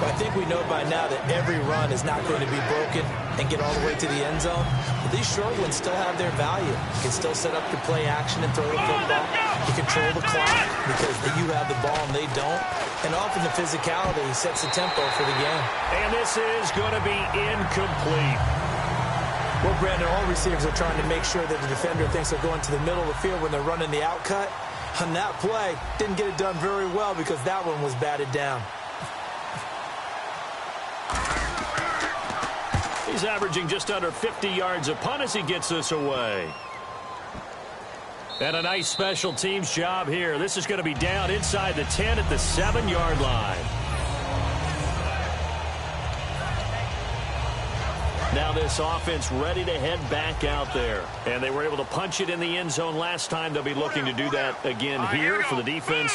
But I think we know by now that every run is not going to be broken and get all the way to the end zone. But these short ones still have their value. You can still set up your play action and throw the football. You control the clock because you have the ball and they don't. And often the physicality sets the tempo for the game. And this is going to be incomplete. Well, Brandon, all receivers are trying to make sure that the defender thinks they're going to the middle of the field when they're running the out cut. On that play, didn't get it done very well because that one was batted down. He's averaging just under 50 yards a punt as he gets this away. And a nice special teams job here. This is going to be down inside the 10 at the 7-yard line. Now this offense ready to head back out there. And they were able to punch it in the end zone last time. They'll be looking to do that again here for the defense.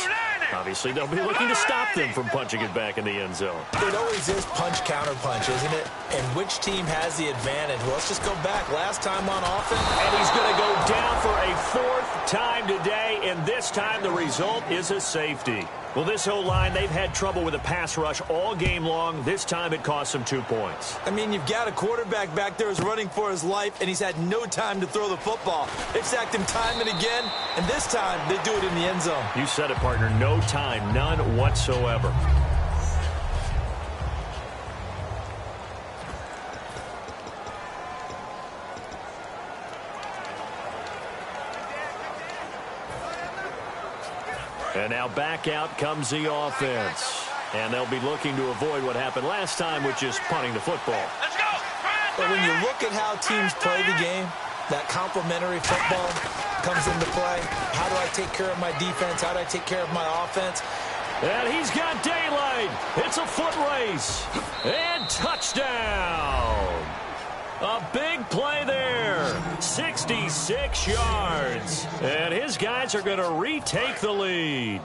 Obviously, they'll be looking to stop them from punching it back in the end zone. It always is punch-counter-punch, isn't it? And which team has the advantage? Well, let's just go back. Last time on offense. And he's going to go down for a 4th time today, and this time the result is a safety. Well, this whole line, they've had trouble with a pass rush all game long. This time it cost them 2 points. I mean, you've got a quarterback back there who's running for his life, and he's had no time to throw the football. They've sacked him time and again, and this time they do it in the end zone. You said it, partner. No time, none whatsoever. And now back out comes the offense. And they'll be looking to avoid what happened last time, which is punting the football. Let's go. But when you look at how teams play the game, that complementary football comes into play. How do I take care of my defense? How do I take care of my offense? And he's got daylight. It's a foot race. And touchdown. A big play there. 66 yards. And his guys are going to retake the lead.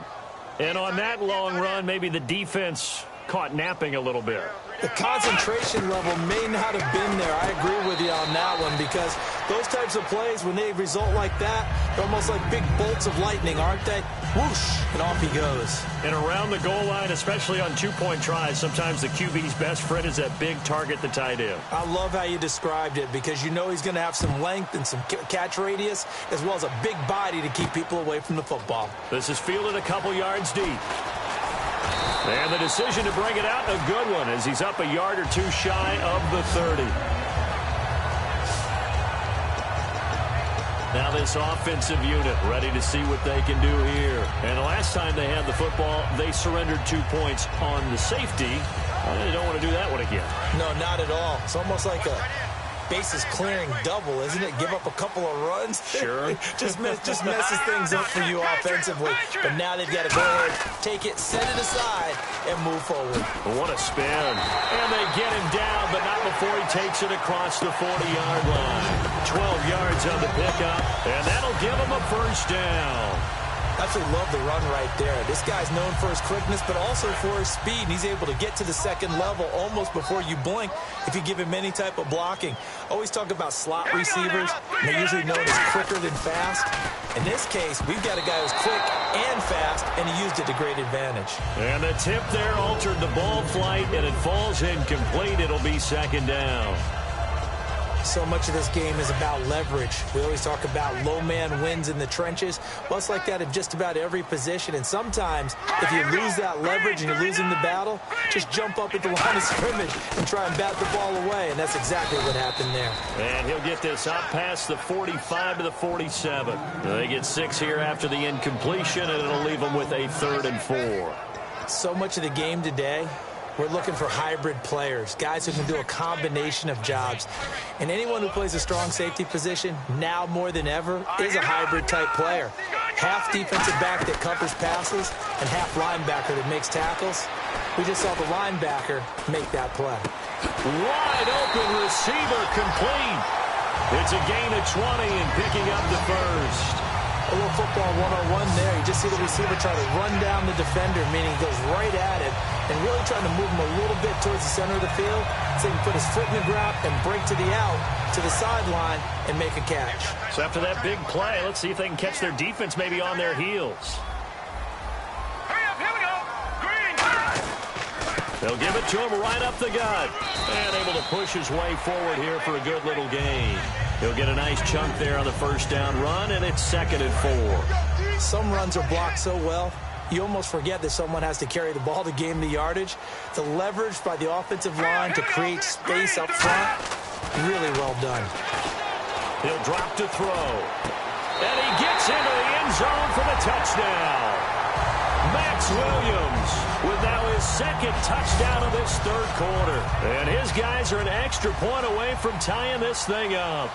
And on that long run, maybe the defense caught napping a little bit. The concentration level may not have been there. I agree with you on that one, because those types of plays, when they result like that, they're almost like big bolts of lightning, aren't they? Whoosh, and off he goes. And around the goal line, especially on two-point tries, sometimes the QB's best friend is that big target, the tight end. I love how you described it, because you know he's going to have some length and some catch radius, as well as a big body to keep people away from the football. This is fielded a couple yards deep. And the decision to bring it out, a good one, as he's up a yard or two shy of the 30. Now this offensive unit ready to see what they can do here. And the last time they had the football, they surrendered 2 points on the safety. They don't want to do that one again. No, not at all. It's almost like a bases clearing double, isn't it? Give up a couple of runs. Sure. just messes things up for you offensively. But now they've got to go ahead, take it, set it aside, and move forward. What a spin. And they get him down, but not before he takes it across the 40-yard line. 12 yards on the pickup, and that'll give him a first down. Absolutely love the run right there. This guy's known for his quickness, but also for his speed. And he's able to get to the second level almost before you blink if you give him any type of blocking. Always talk about slot receivers. They're usually known as quicker than fast. In this case, we've got a guy who's quick and fast, and he used it to great advantage. And the tip there altered the ball flight, and it falls incomplete. It'll be second down. So much of this game is about leverage. We always talk about low man wins in the trenches. Well, it's like that in just about every position. And sometimes, if you lose that leverage and you're losing the battle, just jump up at the line of scrimmage and try and bat the ball away. And that's exactly what happened there. And he'll get this up past the 45 to the 47. They get 6 here after the incompletion, and it'll leave them with a 3rd and 4. So much of the game today, we're looking for hybrid players, guys who can do a combination of jobs. And anyone who plays a strong safety position, now more than ever, is a hybrid-type player. Half defensive back that covers passes and half linebacker that makes tackles. We just saw the linebacker make that play. Wide open receiver complete. It's a gain of 20 and picking up the first. A little football 101 there. You just see the receiver try to run down the defender, meaning he goes right at it, and really trying to move him a little bit towards the center of the field so he can put his foot in the ground and break to the out, to the sideline, and make a catch. So after that big play, let's see if they can catch their defense maybe on their heels. Hurry up, here we go. Green. They'll give it to him right up the gut. And able to push his way forward here for a good little gain. He'll get a nice chunk there on the first down run, and it's 2nd and 4. Some runs are blocked so well, you almost forget that someone has to carry the ball to gain the yardage. The leverage by the offensive line to create space up front, really well done. He'll drop to throw. And he gets into the end zone for the touchdown. Max Williams with now his 2nd touchdown of this 3rd quarter. And his guys are an extra point away from tying this thing up.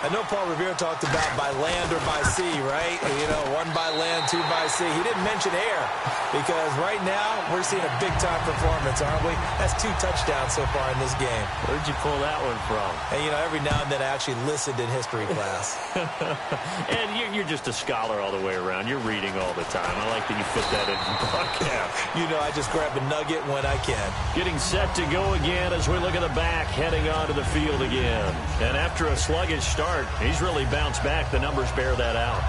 I know Paul Revere talked about by land or by sea, right? You know, 1 by land, 2 by sea. He didn't mention air because right now we're seeing a big-time performance, aren't we? That's 2 touchdowns so far in this game. Where'd you pull that one from? And, you know, every now and then I actually listened in history class. And you're just a scholar all the way around. You're reading all the time. I like that you fit that in the broadcast. You know, I just grab a nugget when I can. Getting set to go again as we look at the back, heading onto the field again. And after a sluggish start, he's really bounced back. The numbers bear that out.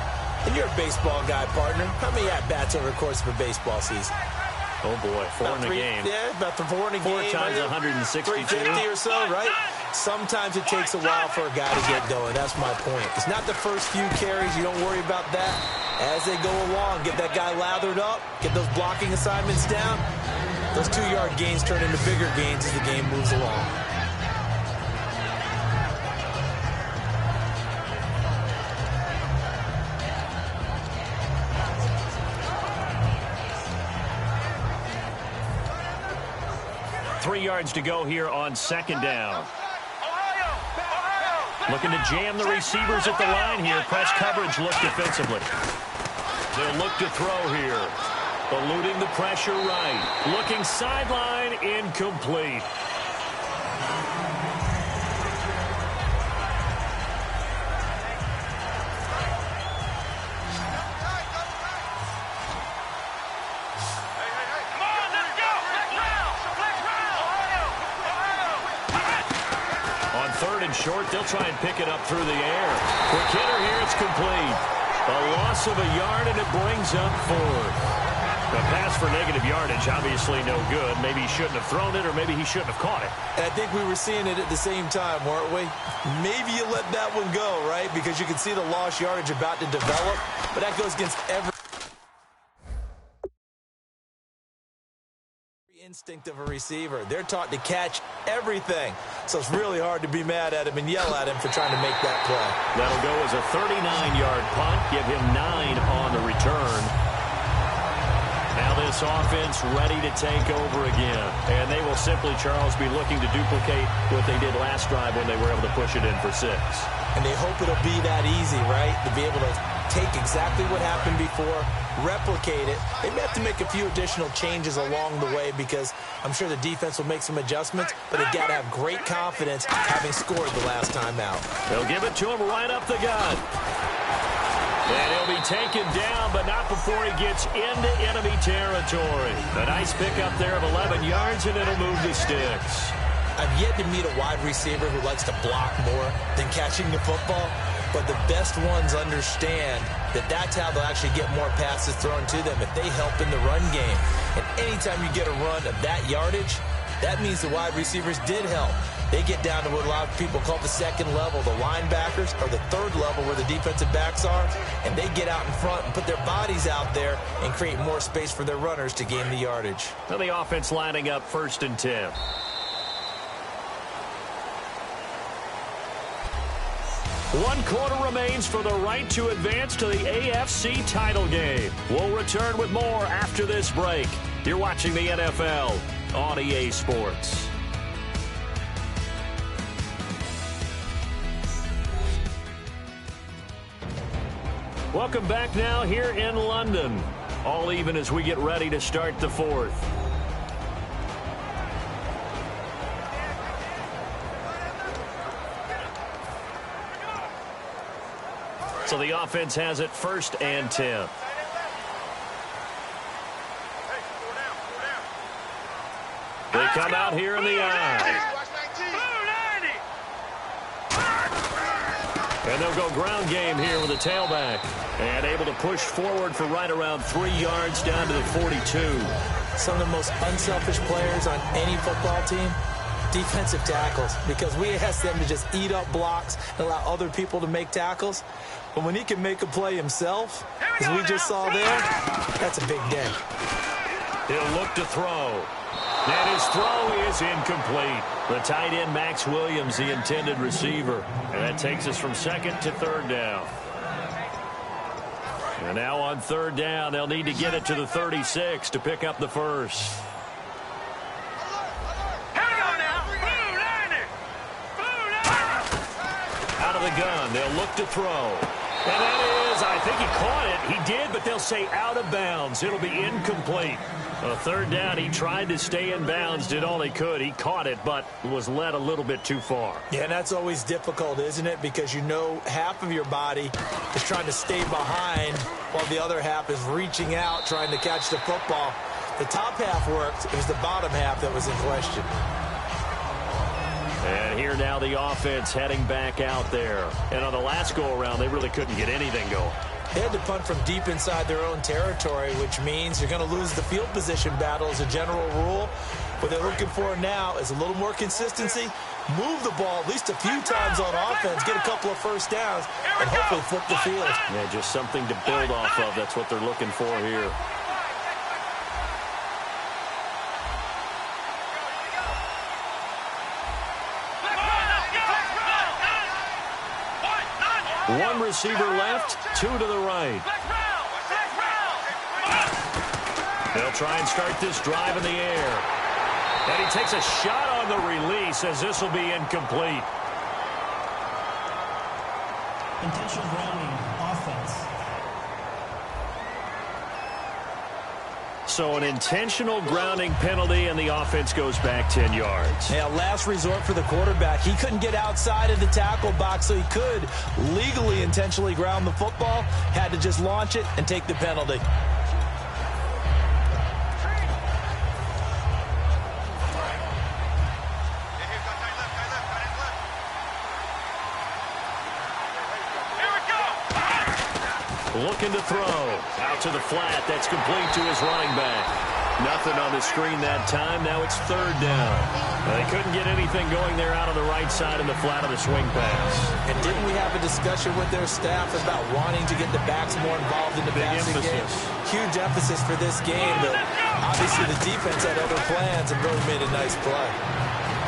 And you're a baseball guy, partner. How many at-bats over the course of a baseball season? Oh, boy, 4 in a game. Yeah, about 4 in a game. 4 times 162. 350 or so, right? Sometimes it takes a while for a guy to get going. That's my point. It's not the first few carries. You don't worry about that. As they go along, get that guy lathered up, get those blocking assignments down. Those 2-yard gains turn into bigger gains as the game moves along. Three yards to go here on second down. Looking to jam the receivers at the line here. Press coverage look defensively. They'll look to throw here. Eluding the pressure right. Looking sideline, incomplete. Short, they'll try and pick it up through the air. Quick hitter here, it's complete. A loss of a yard, and it brings up 4. The pass for negative yardage, obviously no good. Maybe he shouldn't have thrown it, or maybe he shouldn't have caught it. I think we were seeing it at the same time, weren't we? Maybe you let that one go, right? Because you can see the lost yardage about to develop, but that goes against every instinct of a receiver. They're taught to catch everything. So it's really hard to be mad at him and yell at him for trying to make that play. That'll go as a 39-yard punt. Give him 9 on the return. Now this offense ready to take over again. And they will simply, Charles, be looking to duplicate what they did last drive when they were able to push it in for 6. And they hope it'll be that easy, right? To be able to take exactly what happened before, replicate it. They may have to make a few additional changes along the way because I'm sure the defense will make some adjustments, but they've got to have great confidence having scored the last time out. They'll give it to him right up the gut. And he'll be taken down, but not before he gets into enemy territory. A nice pickup there of 11 yards, and it'll move the sticks. I've yet to meet a wide receiver who likes to block more than catching the football, but the best ones understand that that's how they'll actually get more passes thrown to them if they help in the run game. And anytime you get a run of that yardage, that means the wide receivers did help. They get down to what a lot of people call the second level, the linebackers, or the third level where the defensive backs are, and they get out in front and put their bodies out there and create more space for their runners to gain the yardage. Now the offense lining up 1st and 10. One quarter remains for the right to advance to the AFC title game. We'll return with more after this break. You're watching the NFL on EA Sports. Welcome back now here in London. All even as we get ready to start the 4th. So the offense has it 1st and 10. They come out here in the eye. And they'll go ground game here with a tailback. And able to push forward for right around 3 yards down to the 42. Some of the most unselfish players on any football team, defensive tackles, because we ask them to just eat up blocks and allow other people to make tackles. But when he can make a play himself, as we just saw there, that's a big day. He'll look to throw. And his throw is incomplete. The tight end, Max Williams, the intended receiver. And that takes us from 2nd to 3rd down. And now on 3rd down, they'll need to get it to the 36 to pick up the 1st. the gun. They'll look to throw. And that is, I think he caught it. He did, but they'll say out of bounds. It'll be incomplete. A third down, he tried to stay in bounds, did all he could. He caught it, but was led a little bit too far. Yeah, and that's always difficult, isn't it? Because you know half of your body is trying to stay behind while the other half is reaching out, trying to catch the football. The top half worked. It was the bottom half that was in question. And here now the offense heading back out there. And on the last go-around, they really couldn't get anything going. They had to punt from deep inside their own territory, which means you're going to lose the field position battle as a general rule. What they're looking for now is a little more consistency, move the ball at least a few times on offense, get a couple of first downs, and hopefully flip the field. Yeah, just something to build off of. That's what they're looking for here. One receiver left, two to the right. They'll try and start this drive in the air. And he takes a shot on the release as this will be incomplete. Intentional grounding, offense. So an intentional grounding penalty, and the offense goes back 10 yards. Yeah, last resort for the quarterback. He couldn't get outside of the tackle box, so he could legally intentionally ground the football. Had to just launch it and take the penalty. Looking to throw. Out to the flat. That's complete to his running back. Nothing on the screen that time. Now it's third down. They couldn't get anything going there out on the right side in the flat of the swing pass. And didn't we have a discussion with their staff about wanting to get the backs more involved in the passing game? Huge emphasis for this game, but obviously the defense had other plans and really made a nice play.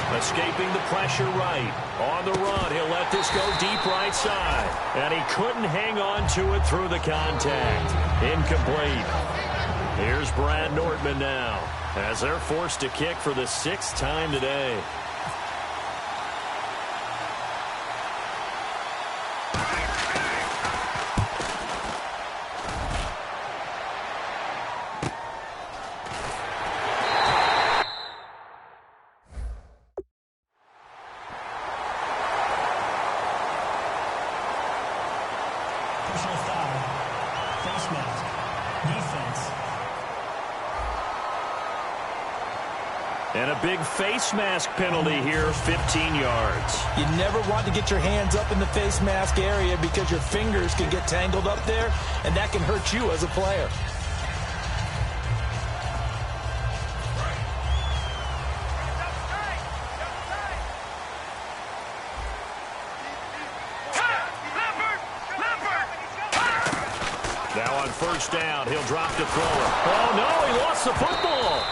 Escaping the pressure right. On the run, he'll let this go deep right side. And he couldn't hang on to it through the contact. Incomplete. Here's Brad Nortman now, as they're forced to kick for the 6th time today. Personal foul. Face mask. Defense. And a big face mask penalty here, 15 yards. You never want to get your hands up in the face mask area because your fingers can get tangled up there, and that can hurt you as a player. Now on first down, he'll drop the throw. Oh, no, he lost the football.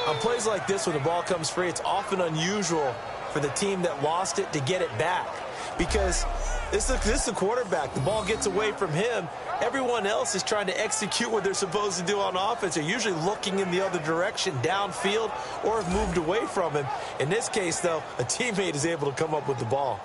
On plays like this, when the ball comes free, it's often unusual for the team that lost it to get it back. Because this is the quarterback. The ball gets away from him. Everyone else is trying to execute what they're supposed to do on offense. They're usually looking in the other direction, downfield, or have moved away from him. In this case, though, a teammate is able to come up with the ball.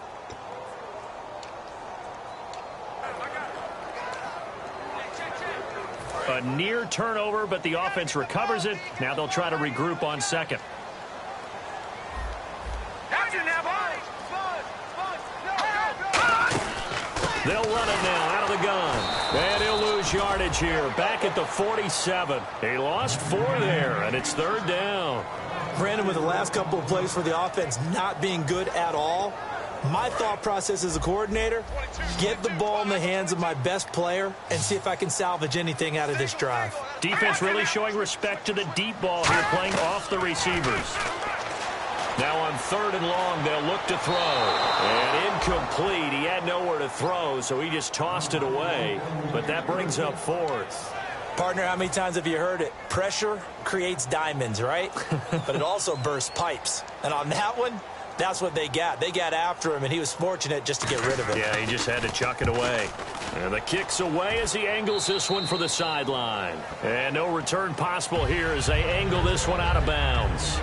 A near turnover, but the offense recovers it. Now they'll try to regroup on second. They'll run it now out of the gun. And he'll lose yardage here. Back at the 47. He lost 4 there, and it's third down. Brandon, with the last couple of plays for the offense not being good at all, my thought process as a coordinator, get the ball in the hands of my best player and see if I can salvage anything out of this drive. Defense really showing respect to the deep ball here, playing off the receivers. Now on third and long, they'll look to throw. And incomplete. He had nowhere to throw, so he just tossed it away. But that brings up fourth. Partner, how many times have you heard it? Pressure creates diamonds, right? But it also bursts pipes. And on that one, that's what they got. They got after him, and he was fortunate just to get rid of it. Yeah, he just had to chuck it away. And the kick's away as he angles this one for the sideline. And no return possible here as they angle this one out of bounds.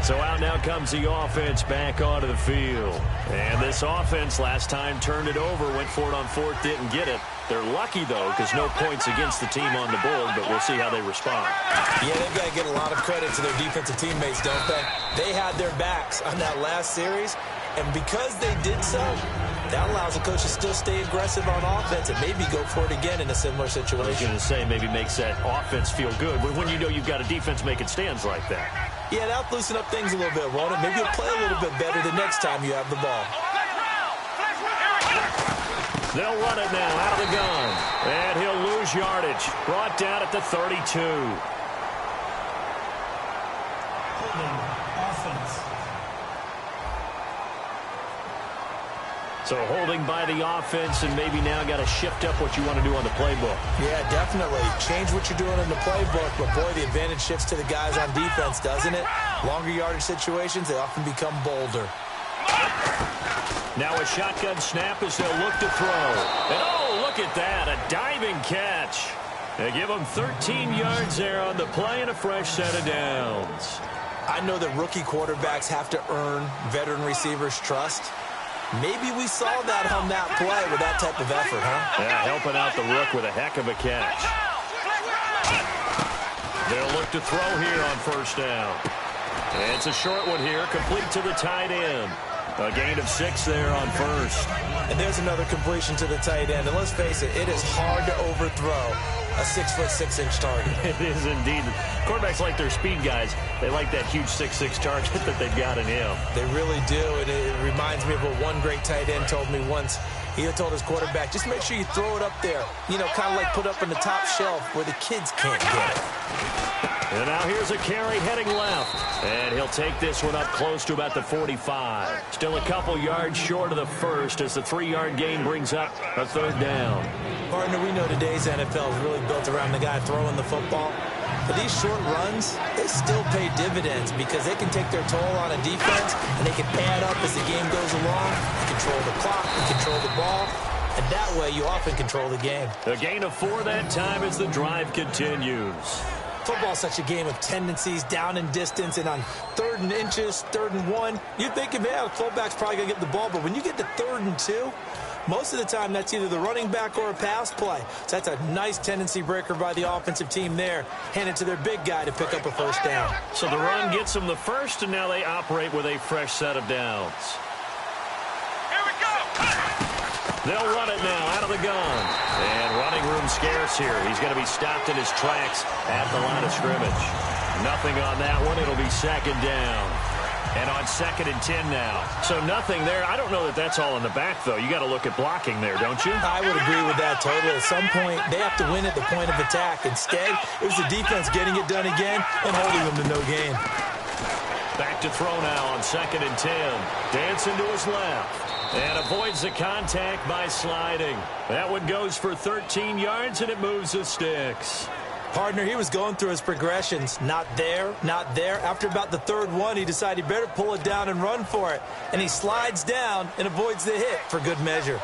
So out now comes the offense back onto the field. And this offense last time turned it over, went for it on fourth, didn't get it. They're lucky, though, because no points against the team on the board, but we'll see how they respond. Yeah, they've got to get a lot of credit to their defensive teammates, don't they? They had their backs on that last series, and because they did so, that allows the coach to still stay aggressive on offense and maybe go for it again in a similar situation. I was going to say maybe makes that offense feel good, but when you know you've got a defense making stands like that. Yeah, that'll loosen up things a little bit, won't it? Maybe you'll play a little bit better the next time you have the ball. They'll run it now out of the gun. And he'll lose yardage. Brought down at the 32. Holding offense. So holding by the offense, and maybe now got to shift up what you want to do on the playbook. Yeah, definitely. Change what you're doing in the playbook, but boy, the advantage shifts to the guys on defense, doesn't it? Longer yardage situations, they often become bolder. Now a shotgun snap as they'll look to throw. And oh, look at that, a diving catch. They give them 13 yards there on the play and a fresh set of downs. I know that rookie quarterbacks have to earn veteran receivers' trust. Maybe we saw that on that play with that type of effort, huh? Yeah, helping out the rook with a heck of a catch. They'll look to throw here on first down. And it's a short one here, complete to the tight end. A gain of 6 there on first. And there's another completion to the tight end. And let's face it, it is hard to overthrow a 6'6" target. It is indeed. Quarterbacks like their speed guys. They like that huge 6'6" target that they've got in him. They really do. And it reminds me of what one great tight end told me once. He told his quarterback, just make sure you throw it up there. You know, kind of like put up on the top shelf where the kids can't get it. And now here's a carry heading left. And he'll take this one up close to about the 45. Still a couple yards short of the first as the 3-yard gain brings up a third down. Partner, we know today's NFL is really built around the guy throwing the football. But these short runs, they still pay dividends because they can take their toll on a defense and they can add up as the game goes along. You control the clock, you control the ball, and that way you often control the game. A gain of 4 that time as the drive continues. Football's such a game of tendencies, down and distance, and on 3rd and inches, 3rd and 1, you think, yeah, the fullback's probably going to get the ball, but when you get to 3rd and 2, most of the time that's either the running back or a pass play. So that's a nice tendency breaker by the offensive team there. Hand it to their big guy to pick up a first down. So the run gets them the first, and now they operate with a fresh set of downs. Here we go. They'll run it now out of the gun. And running room scarce here. He's going to be stopped in his tracks at the line of scrimmage. Nothing on that one. It'll be second down. And on 2nd and 10 now. So nothing there. I don't know that that's all in the back, though. You got to look at blocking there, don't you? I would agree with that totally. At some point, they have to win at the point of attack. Instead, it was the defense getting it done again and holding them to no gain. Back to throw now on 2nd and 10. Dancing to his left. And avoids the contact by sliding. That one goes for 13 yards, and it moves the sticks. Partner, he was going through his progressions. Not there, not there. After about the 3rd one, he decided he better pull it down and run for it. And he slides down and avoids the hit for good measure.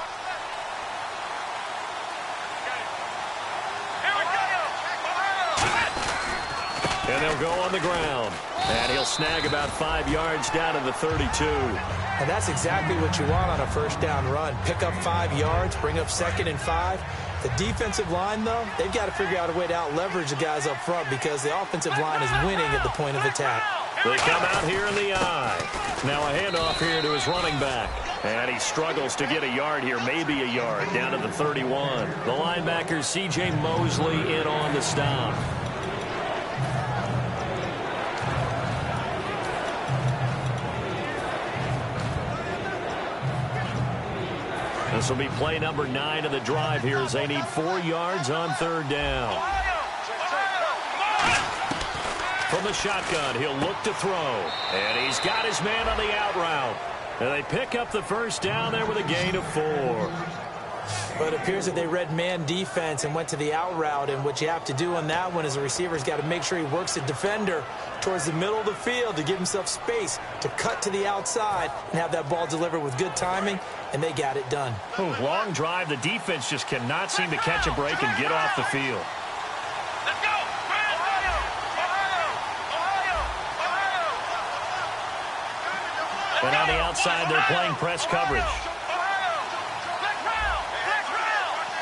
And they'll go on the ground. And he'll snag about 5 yards down to the 32. And that's exactly what you want on a first down run. Pick up 5 yards, bring up 2nd and 5. The defensive line, though, they've got to figure out a way to out-leverage the guys up front because the offensive line is winning at the point of attack. They come out here in the eye. Now a handoff here to his running back. And he struggles to get a yard here, maybe a yard, down to the 31. The linebacker, C.J. Mosley, in on the stop. This will be play number 9 of the drive here as they need 4 yards on 3rd down. From the shotgun, he'll look to throw. And he's got his man on the out route. And they pick up the first down there with a gain of 4. Well, it appears that they read man defense and went to the out route, and what you have to do on that one is the receiver's got to make sure he works the defender towards the middle of the field to give himself space to cut to the outside and have that ball delivered with good timing, and they got it done. Ooh, long drive. The defense just cannot seem to catch a break and get off the field. Let's go! Ohio! Ohio! Ohio! And on the outside, they're playing press coverage.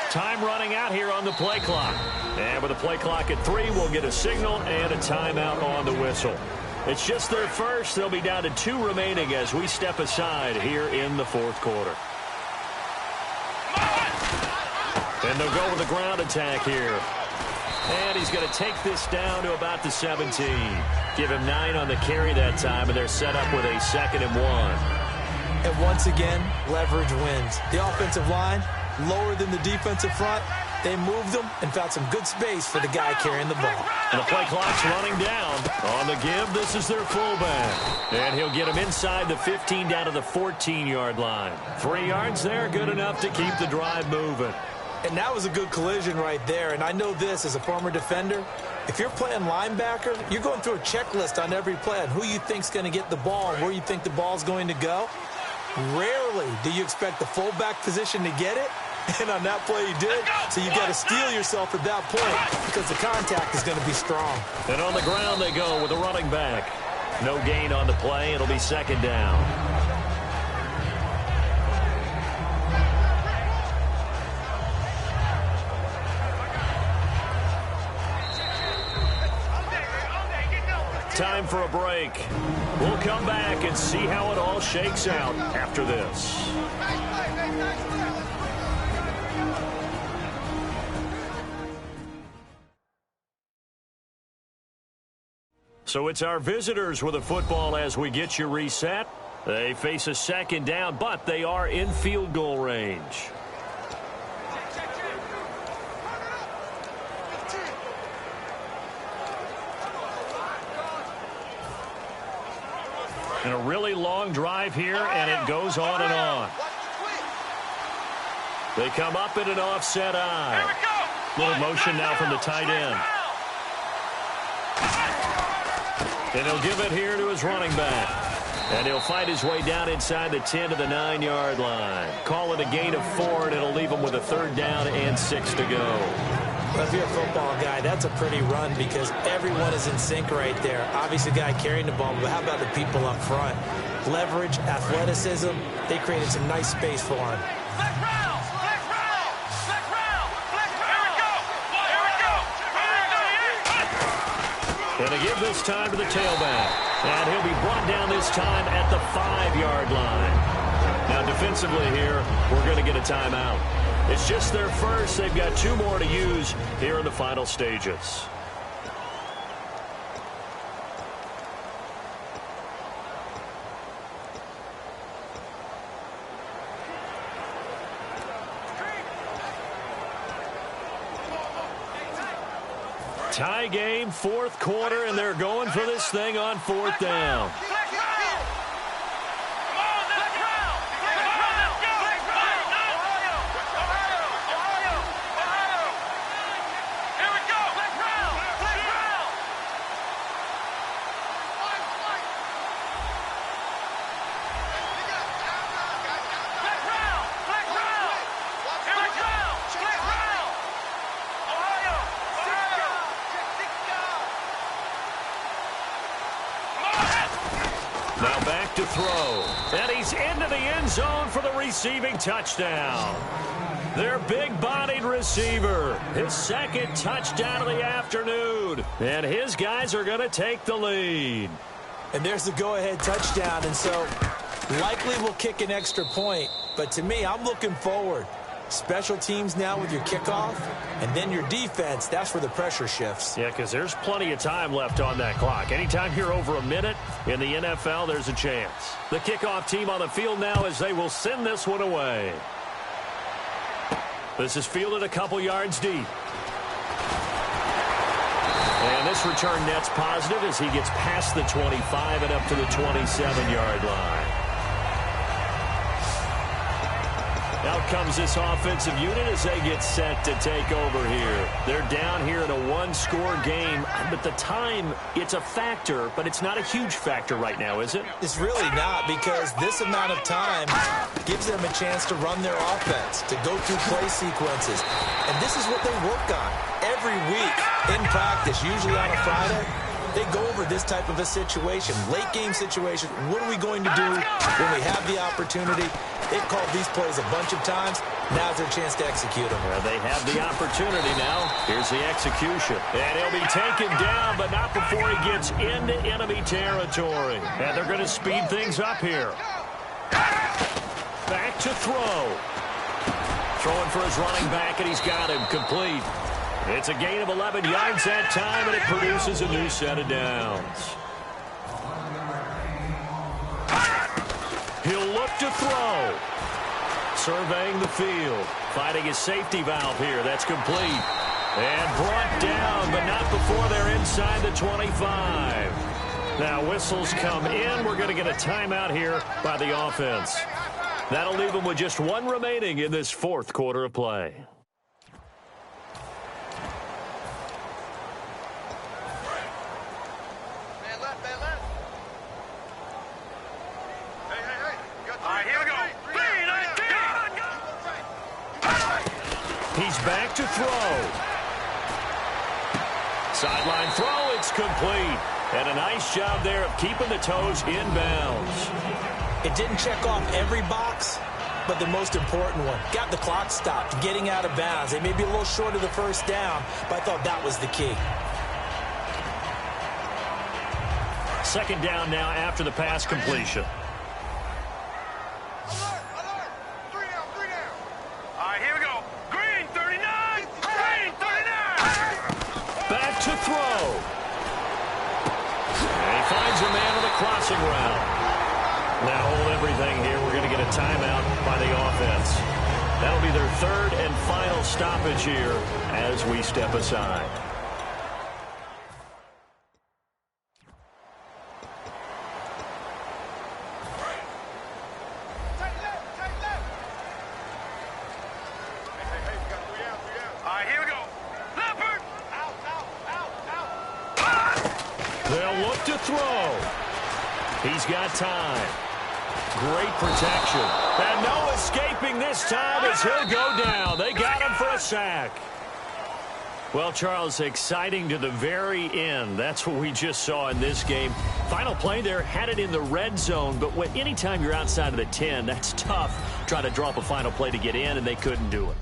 Time running out here on the play clock. And with the play clock at 3, we'll get a signal and a timeout on the whistle. It's just their first. They'll be down to 2 remaining as we step aside here in the 4th quarter. And they'll go with a ground attack here. And he's going to take this down to about the 17. Give him 9 on the carry that time, and they're set up with a 2nd and 1. And once again, leverage wins. The offensive line, lower than the defensive front. They moved them and found some good space for the guy carrying the ball. And the play clock's running down. On the give, this is their fullback. And he'll get him inside the 15 down to the 14-yard line. 3 yards there, good enough to keep the drive moving. And that was a good collision right there. And I know this as a former defender. If you're playing linebacker, you're going through a checklist on every play on who you think's going to get the ball and where you think the ball's going to go. Rarely do you expect the fullback position to get it. And on that play he did. So you got to steel yourself at that point because the contact is going to be strong. And on the ground they go with the running back. No gain on the play. It'll be 2nd down. Time for a break. We'll come back and see how it all shakes out after this. So it's our visitors with the football as we get you reset. They face a 2nd down, but they are in field goal range. And a really long drive here, and it goes on and on. They come up in an offset eye. Little motion now from the tight end. And he'll give it here to his running back. And he'll fight his way down inside the 10 to the 9-yard line. Call it a gain of 4, and it'll leave him with a 3rd down and 6 to go. Well, if you're a football guy, that's a pretty run because everyone is in sync right there. Obviously, the guy carrying the ball, but how about the people up front? Leverage, athleticism, they created some nice space for him. Black round! Black round! Black round! Black round! Here we go! And they give this time to the tailback. And he'll be brought down this time at the 5-yard line. Now, defensively here, we're going to get a timeout. It's just their first. They've got 2 more to use here in the final stages. Tie game, 4th quarter, and they're going for this thing on 4th down. Now back to throw. And he's into the end zone for the receiving touchdown. Their big-bodied receiver. His 2nd touchdown of the afternoon. And his guys are going to take the lead. And there's the go-ahead touchdown. And so likely we'll kick an extra point. But to me, I'm looking forward. Special teams now with your kickoff, and then your defense, that's where the pressure shifts. Yeah, because there's plenty of time left on that clock. Anytime you're over a minute in the NFL, there's a chance. The kickoff team on the field now as they will send this one away. This is fielded a couple yards deep. And this return net's positive as he gets past the 25 and up to the 27-yard line. Out comes this offensive unit as they get set to take over here. They're down here in a one-score game, but the time, it's a factor, but it's not a huge factor right now, is it? It's really not, because this amount of time gives them a chance to run their offense, to go through play sequences. And this is what they work on every week in practice, usually on a Friday. They go over this type of a situation, late-game situation. What are we going to do when we have the opportunity? They've called these plays a bunch of times. Now's their chance to execute them. Well, they have the opportunity now. Here's the execution. And he'll be taken down, but not before he gets into enemy territory. And they're going to speed things up here. Back to throw. Throwing for his running back, and he's got him complete. It's a gain of 11 yards that time, and it produces a new set of downs. He'll look to throw. Surveying the field. Finding his safety valve here. That's complete. And brought down, but not before they're inside the 25. Now whistles come in. We're going to get a timeout here by the offense. That'll leave them with just one remaining in this fourth quarter of play. He's back to throw. Sideline throw, it's complete. And a nice job there of keeping the toes in bounds. It didn't check off every box, but the most important one. Got the clock stopped, getting out of bounds. They may be a little short of the first down, but I thought that was the key. Second down now after the pass completion. Crossing route. Now hold everything here. We're going to get a timeout by the offense. That'll be their third and final stoppage here as we step aside. They'll look to throw. He's got time. Great protection. And no escaping this time as he'll go down. They got him for a sack. Well, Charles, exciting to the very end. That's what we just saw in this game. Final play there, had it in the red zone, but anytime you're outside of the 10, that's tough. Try to draw up a final play to get in, and they couldn't do it.